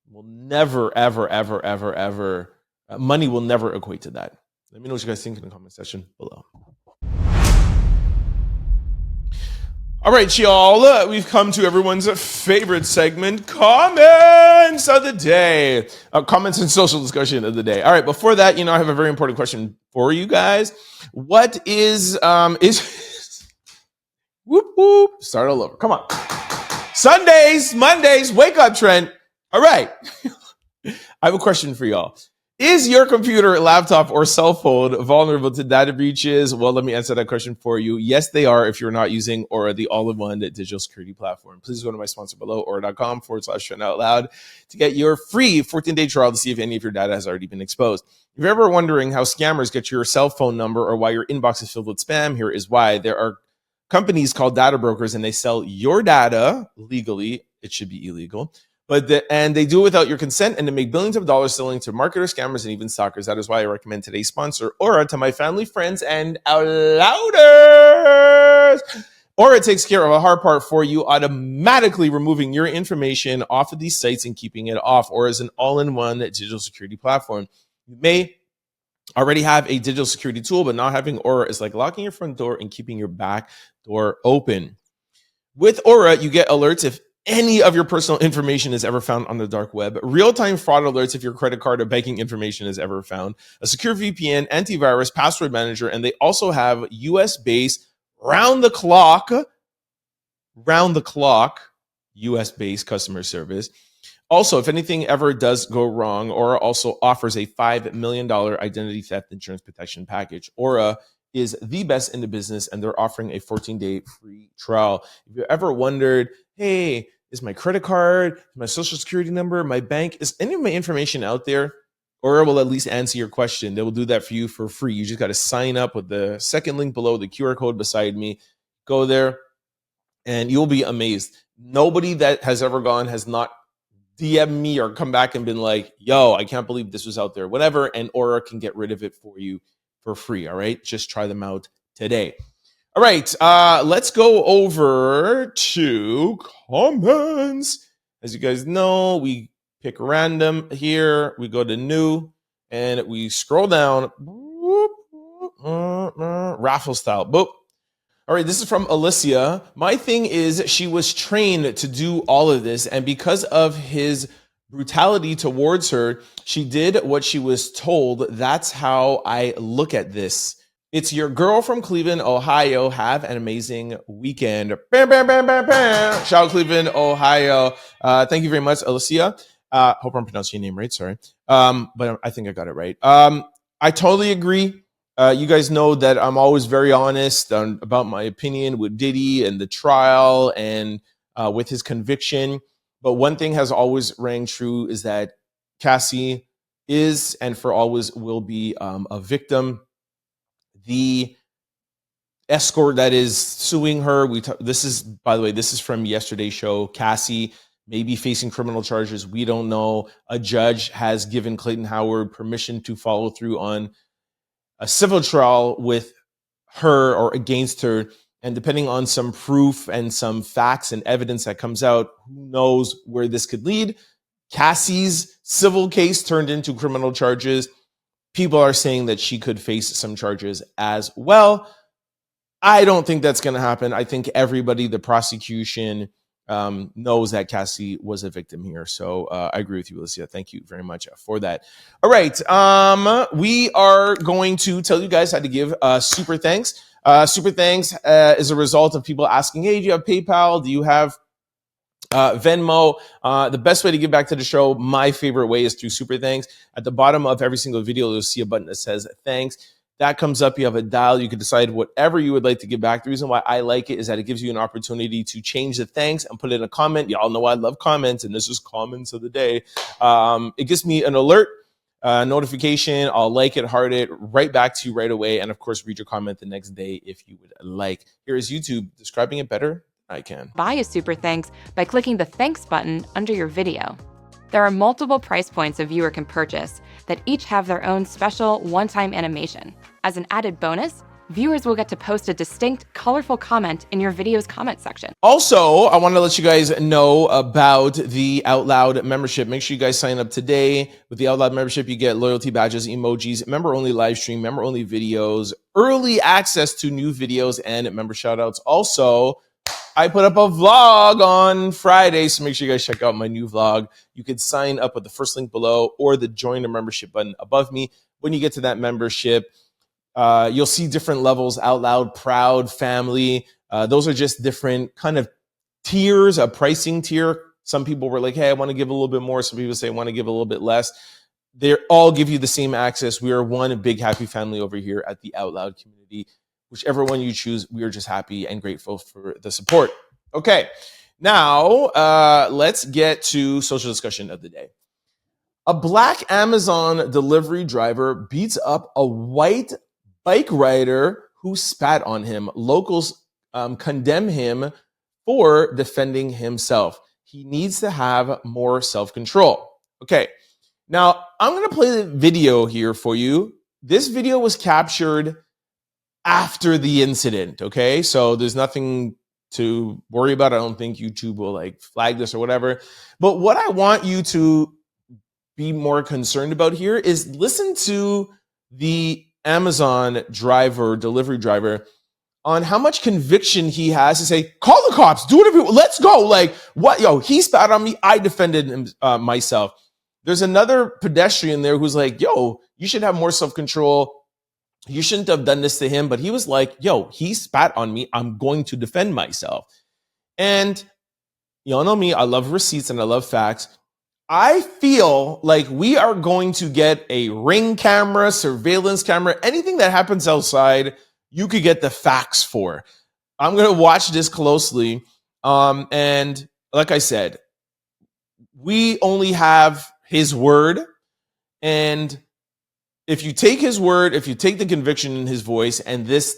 will never, ever, ever, ever, ever, money will never equate to that. Let me know what you guys think in the comment section below. All right, y'all, we've come to everyone's favorite segment, comments of the day. Comments and social discussion of the day. All right, before that, I have a very important question for you guys. What is whoop, whoop, start all over. Come on. Sundays, Mondays, wake up, Trent. All right. I have a question for y'all. Is your computer, laptop, or cell phone vulnerable to data breaches? Well, let me answer that question for you. Yes, they are if you're not using Aura, the all-in-one digital security platform. Please go to my sponsor below, aura.com/trend-out-loud, to get your free 14-day trial to see if any of your data has already been exposed. If you're ever wondering how scammers get your cell phone number or why your inbox is filled with spam, here is why. There are companies called data brokers, and they sell your data legally. It should be illegal. And they do it without your consent, and they make billions of dollars selling to marketers, scammers, and even stalkers. That is why I recommend today's sponsor, Aura, to my family, friends, and outlouders. Aura takes care of a hard part for you, automatically removing your information off of these sites and keeping it off. Aura is an all-in-one digital security platform. You may already have a digital security tool, but not having Aura is like locking your front door and keeping your back door open. With Aura, you get alerts if any of your personal information is ever found on the dark web, real-time fraud alerts if your credit card or banking information is ever found, a secure VPN, antivirus, password manager, and they also have US-based round-the-clock US-based customer service. Also, if anything ever does go wrong, Aura also offers a $5 million identity theft insurance protection package. Aura is the best in the business, and they're offering a 14-day free trial. If you ever wondered, hey, is my credit card, my social security number, my bank, is any of my information out there? Aura will at least answer your question. They will do that for you for free. You just got to sign up with the second link below, the QR code beside me. Go there, and you'll be amazed. Nobody that has ever gone has not DM me or come back and been like, yo, I can't believe this was out there, whatever, and Aura can get rid of it for you for free, all right? Just try them out today. All right, let's go over to comments. As you guys know, we pick random here. We go to new, and we scroll down. Raffle style. Boop. All right, this is from Alicia. My thing is she was trained to do all of this, and because of his brutality towards her, she did what she was told. That's how I look at this. It's your girl from Cleveland, Ohio. Have an amazing weekend. Bam, bam, bam, bam, bam. Shout out Cleveland, Ohio. Thank you very much, Alicia. Hope I'm pronouncing your name right. Sorry. But I think I got it right. I totally agree. You guys know that I'm always very honest about my opinion with Diddy and the trial and with his conviction. But one thing has always rang true is that Cassie is and for always will be a victim. The escort that is suing her, this is, by the way, this is from yesterday's show. Cassie may be facing criminal charges. We don't know. A judge has given Clayton Howard permission to follow through on a civil trial with her or against her. And depending on some proof and some facts and evidence that comes out, who knows where this could lead. Cassie's civil case turned into criminal charges. People are saying that she could face some charges as well. I don't think that's going to happen. I think everybody, the prosecution, knows that Cassie was a victim here. So I agree with you, Alicia. Thank you very much for that. All right. We are going to tell you guys how to give super thanks. Super thanks is a result of people asking, hey, do you have PayPal? Do you have Venmo? The best way to give back to the show, my favorite way, is through super thanks. At the bottom of every single video, you'll see a button that says thanks. That comes up. You have a dial. You can decide whatever you would like to give back. The reason why I like it is that it gives you an opportunity to change the thanks and put in a comment. Y'all know I love comments, and this is comments of the day. It gives me an alert, notification. I'll like it, heart it, right back to you right away. And of course, read your comment the next day if you would like. Here is YouTube describing it better than I can. Buy a super thanks by clicking the thanks button under your video. There are multiple price points a viewer can purchase that each have their own special one-time animation. As an added bonus, viewers will get to post a distinct, colorful comment in your video's comment section. Also, I want to let you guys know about the Out Loud membership. Make sure you guys sign up today. With the Out Loud membership, you get loyalty badges, emojis, member-only live stream, member-only videos, early access to new videos, and member shoutouts. Also, I put up a vlog on Friday, so make sure you guys check out my new vlog. You can sign up with the first link below or the join a membership button above me. When you get to that membership, you'll see different levels: Out Loud, Proud, Family. Those are just different kind of tiers, a pricing tier. Some people were like, hey, I want to give a little bit more. Some people say I want to give a little bit less. They all give you the same access. We are one big happy family over here at the Out Loud community. Whichever one you choose, we are just happy and grateful for the support. Okay, now let's get to social discussion of the day. A black Amazon delivery driver beats up a white bike rider who spat on him. Locals condemn him for defending himself. He needs to have more self-control. Okay, now I'm going to play the video here for you. This video was captured after the incident, okay? So there's nothing to worry about. I don't think YouTube will like flag this or whatever. But what I want you to be more concerned about here is listen to the Amazon driver, delivery driver, on how much conviction he has to say, call the cops, do whatever, let's go. Like, what? Yo, he spat on me. I defended him, myself. There's another pedestrian there who's like, yo, you should have more self-control. You shouldn't have done this to him. But he was like, yo, he spat on me. I'm going to defend myself. And y'all know me. I love receipts and I love facts. I feel like we are going to get a Ring camera, surveillance camera, anything that happens outside, you could get the facts for. I'm going to watch this closely. And like I said, we only have his word. And if you take his word, if you take the conviction in his voice, and this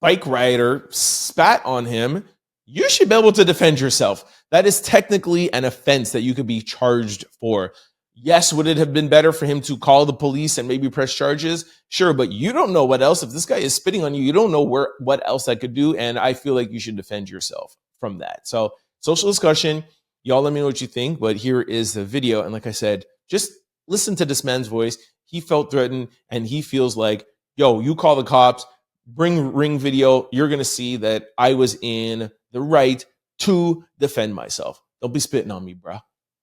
bike rider spat on him, you should be able to defend yourself. That is technically an offense that you could be charged for. Yes, would it have been better for him to call the police and maybe press charges? Sure, but you don't know what else. If this guy is spitting on you, you don't know what else that could do. And I feel like you should defend yourself from that. So social discussion, y'all let me know what you think. But here is the video. And like I said, just listen to this man's voice. He felt threatened and he feels like, yo, you call the cops. bring ring video, you're going to see that I was in the right to defend myself. Don't be spitting on me, bro.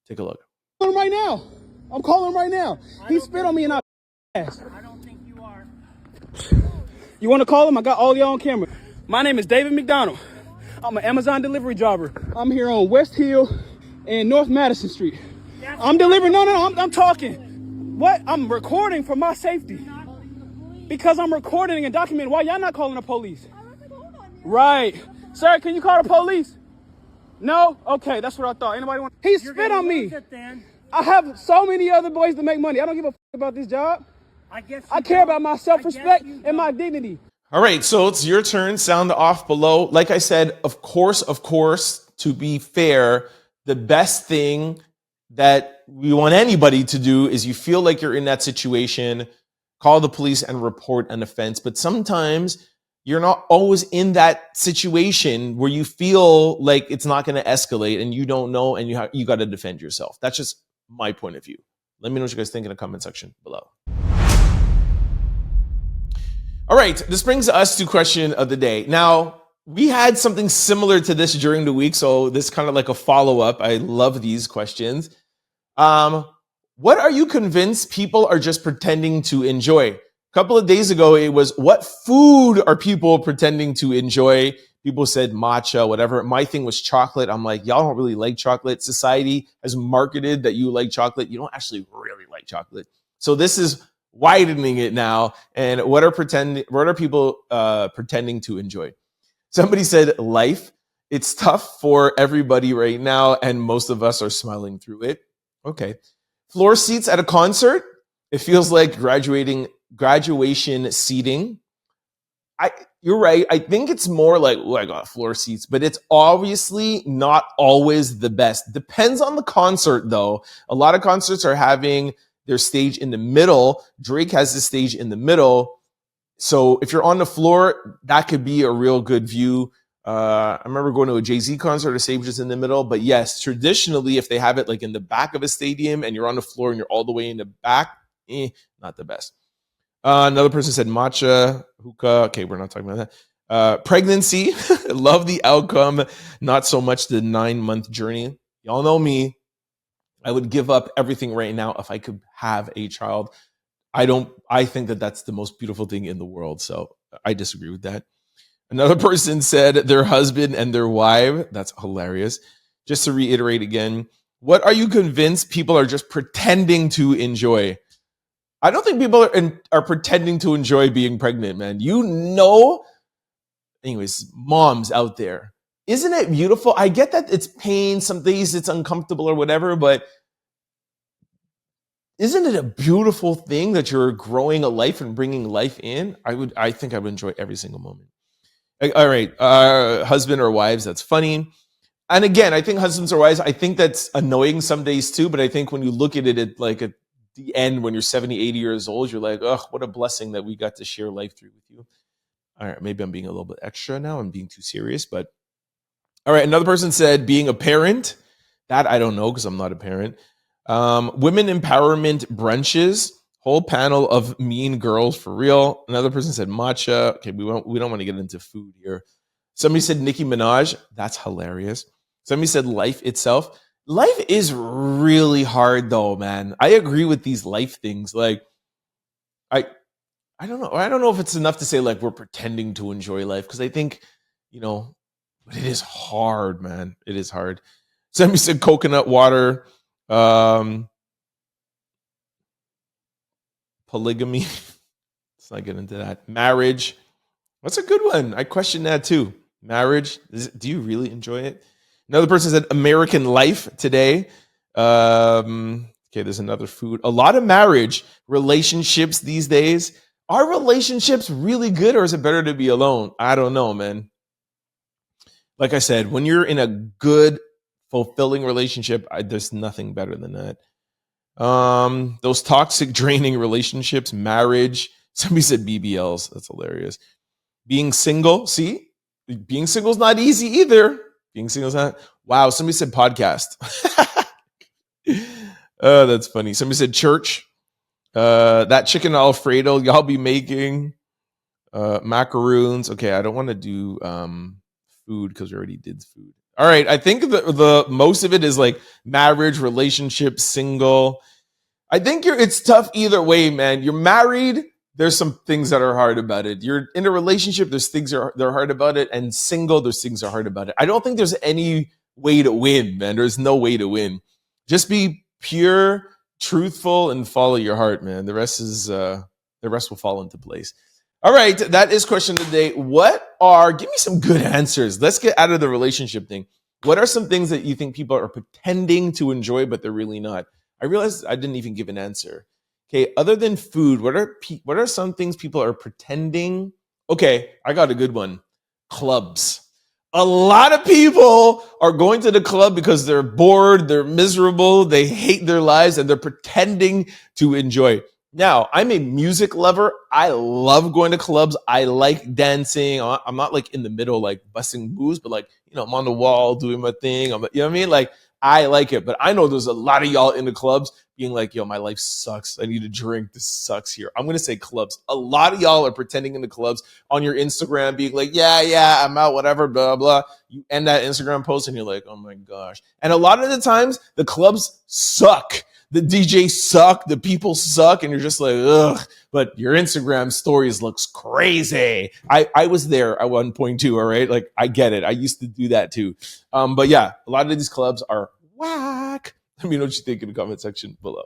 Take a look. I'm calling him right now. I'm calling him right now. He spit on me and I ass. I don't think you are. You want to call him? I got all y'all on camera. My name is David McDonald. I'm an Amazon delivery driver. I'm here on West Hill and North Madison Street. I'm delivering. No, I'm talking. What? I'm recording for my safety. Because I'm recording and documenting. Why y'all not calling the police? Right. Sir, can you call the police? No? Okay, that's what I thought. Anybody want? He spit on me. I have so many other boys to make money. I don't give a about this job. I care about my self-respect and my dignity. All right, so it's your turn. Sound off below. Like I said, of course, to be fair, the best thing that we want anybody to do is you feel like you're in that situation, call the police and report an offense. But sometimes you're not always in that situation where you feel like it's not going to escalate and you don't know and you got to defend yourself. That's just my point of view. Let me know what you guys think in the comment section below. All right, this brings us to question of the day. Now, we had something similar to this during the week, so this is kind of like a follow-up. I love these questions. What are you convinced people are just pretending to enjoy? A couple of days ago, it was, what food are people pretending to enjoy? People said matcha, whatever. My thing was chocolate. I'm like, y'all don't really like chocolate. Society has marketed that you like chocolate. You don't actually really like chocolate. So this is widening it now. And what are people pretending to enjoy? Somebody said life. It's tough for everybody right now, and most of us are smiling through it. Okay. Floor seats at a concert. It feels like graduation seating. You're right. I think it's more like, oh, I got floor seats, but it's obviously not always the best. Depends on the concert, though. A lot of concerts are having their stage in the middle. Drake has the stage in the middle. So if you're on the floor, that could be a real good view. I remember going to a Jay-Z concert, the stage is in the middle. But yes, traditionally, if they have it like in the back of a stadium and you're on the floor and you're all the way in the back, not the best. Another person said matcha, hookah. Okay, we're not talking about that. Pregnancy, love the outcome, not so much the 9-month journey. Y'all know me. I would give up everything right now if I could have a child. I think that that's the most beautiful thing in the world. So I disagree with that. Another person said their husband and their wife. That's hilarious. Just to reiterate again, what are you convinced people are just pretending to enjoy? I don't think people are pretending to enjoy being pregnant, man. Anyways, moms out there. Isn't it beautiful? I get that it's pain. Some days it's uncomfortable or whatever, but isn't it a beautiful thing that you're growing a life and bringing life in? I think I would enjoy every single moment. All right. Husband or wives, that's funny. And again, I think husbands or wives, I think that's annoying some days too, but I think when you look at it at the end, when you're 70, 80 years old, you're like, oh, what a blessing that we got to share life through with you. All right. Maybe I'm being a little bit extra now. I'm being too serious, but all right. Another person said being a parent. That I don't know because I'm not a parent. Women empowerment brunches. Whole panel of mean girls for real. Another person said matcha. Okay, we don't want to get into food here. Somebody said Nicki Minaj. That's hilarious. Somebody said life itself. Life is really hard though, man. I agree with these life things. Like, I don't know. I don't know if it's enough to say like we're pretending to enjoy life because I think, but it is hard, man. It is hard. Somebody said coconut water. Polygamy. Let's not get into that. Marriage. That's a good one. I question that too. Marriage. Do you really enjoy it? Another person said American life today. Okay, there's another food. A lot of marriage relationships these days. Are relationships really good or is it better to be alone? I don't know, man. Like I said, when you're in a good, fulfilling relationship, there's nothing better than that. Those toxic, draining relationships, marriage. Somebody said BBLs. That's hilarious. Being single. See, being single is not easy either. Being single is not. Wow. Somebody said podcast. Oh, that's funny. Somebody said church. That chicken Alfredo y'all be making. Macaroons. Okay, I don't want to do food because we already did food. All right, I think the most of it is like marriage, relationship, single. I think it's tough either way, man. You're married, there's some things that are hard about it. You're in a relationship, there's things that are hard about it, and single, there's things that are hard about it. I don't think there's any way to win, man. There's no way to win. Just be pure, truthful, and follow your heart, man. The rest will fall into place. All right, that is question of the day. Give me some good answers. Let's get out of the relationship thing. What are some things that you think people are pretending to enjoy, but they're really not? I realized I didn't even give an answer. Okay, other than food, what are some things people are pretending? Okay, I got a good one. Clubs. A lot of people are going to the club because they're bored, they're miserable, they hate their lives, and they're pretending to enjoy. Now, I'm a music lover. I love going to clubs. I like dancing. I'm not like in the middle, like busting moves, but like, I'm on the wall doing my thing. You know what I mean? Like, I like it. But I know there's a lot of y'all in the clubs being like, yo, my life sucks. I need a drink. This sucks here. I'm going to say clubs. A lot of y'all are pretending in the clubs on your Instagram, being like, yeah, I'm out, whatever, blah, blah. You end that Instagram post and you're like, oh my gosh. And a lot of the times the clubs suck. The DJs suck, the people suck, and you're just like, ugh. But your Instagram stories looks crazy. I was there at 1.2, all right? Like, I get it. I used to do that too. But yeah, a lot of these clubs are whack. Let me know what you think in the comment section below.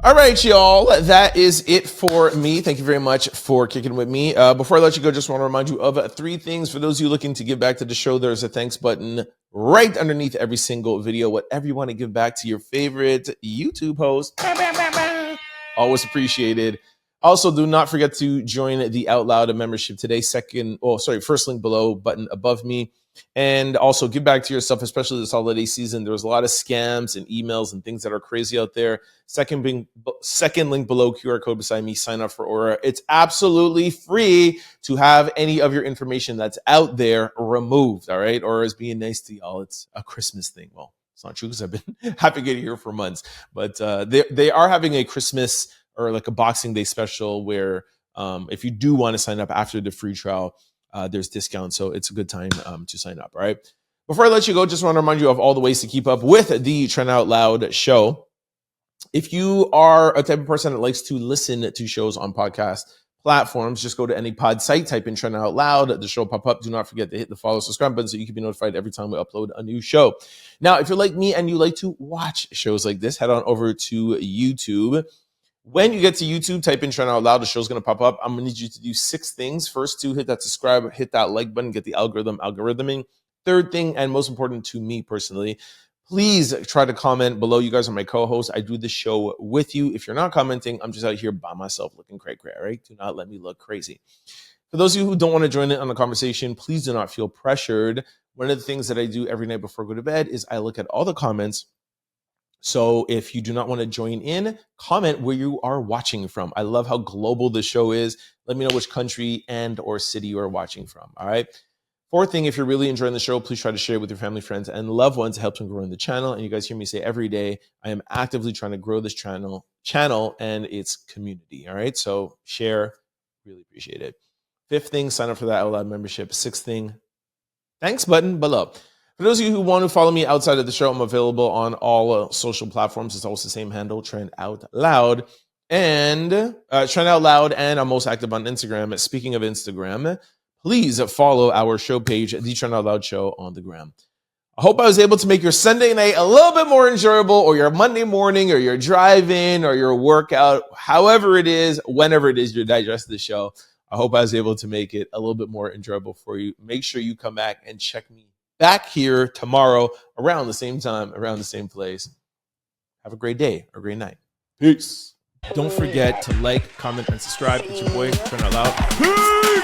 All right, y'all. That is it for me. Thank you very much for kicking with me. Before I let you go, just want to remind you of 3 things. For those of you looking to give back to the show, there's a thanks button right underneath every single video. Whatever you want to give back to your favorite YouTube host, always appreciated. Also, do not forget to join the Out Loud membership today. First link below, button above me. And also give back to yourself, especially this holiday season. There's a lot of scams and emails and things that are crazy out there. Second link below, QR code beside me, sign up for Aura. It's absolutely free to have any of your information that's out there removed, all right? Aura is being nice to y'all. It's a Christmas thing. Well, it's not true because I've been having it here for months. But they are having a Christmas or like a Boxing Day special where if you do want to sign up after the free trial, there's discounts, so it's a good time to sign up, all right? Before I let you go, just want to remind you of all the ways to keep up with the Trend Out Loud show. If you are a type of person that likes to listen to shows on podcast platforms, just go to any pod site, type in Trend Out Loud, the show will pop up. Do not forget to hit the follow, subscribe button so you can be notified every time we upload a new show. Now, if you're like me and you like to watch shows like this, head on over to YouTube. When you get to YouTube, type in Trend Out Loud. The show's going to pop up. I'm going to need you to do 6 things. First, 2, hit that subscribe, hit that like button, get the algorithming. Third thing, and most important to me personally, please try to comment below. You guys are my co-hosts. I do this show with you. If you're not commenting, I'm just out here by myself looking cray, all right? Do not let me look crazy. For those of you who don't want to join in on the conversation, please do not feel pressured. One of the things that I do every night before I go to bed is I look at all the comments. So if you do not want to join in, comment where you are watching from. I love how global the show is. Let me know which country and or city you are watching from, all right? 4th thing, if you're really enjoying the show, please try to share it with your family, friends, and loved ones. It helps them grow in the channel. And you guys hear me say every day, I am actively trying to grow this channel and its community, all right? So share, really appreciate it. 5th thing, sign up for that Out Loud membership. 6th thing, thanks button below. For those of you who want to follow me outside of the show, I'm available on all social platforms. It's also the same handle, Trend Out Loud. And Trend Out Loud, and I'm most active on Instagram. Speaking of Instagram, please follow our show page, The Trend Out Loud Show on the gram. I hope I was able to make your Sunday night a little bit more enjoyable, or your Monday morning, or your drive-in, or your workout, however it is, whenever it is you're digesting the show. I hope I was able to make it a little bit more enjoyable for you. Make sure you come back and check me back here tomorrow around the same time, around the same place. Have a great day or great night. Peace. Don't forget to like, comment, and subscribe. It's your boy, Trend Out Loud. Peace.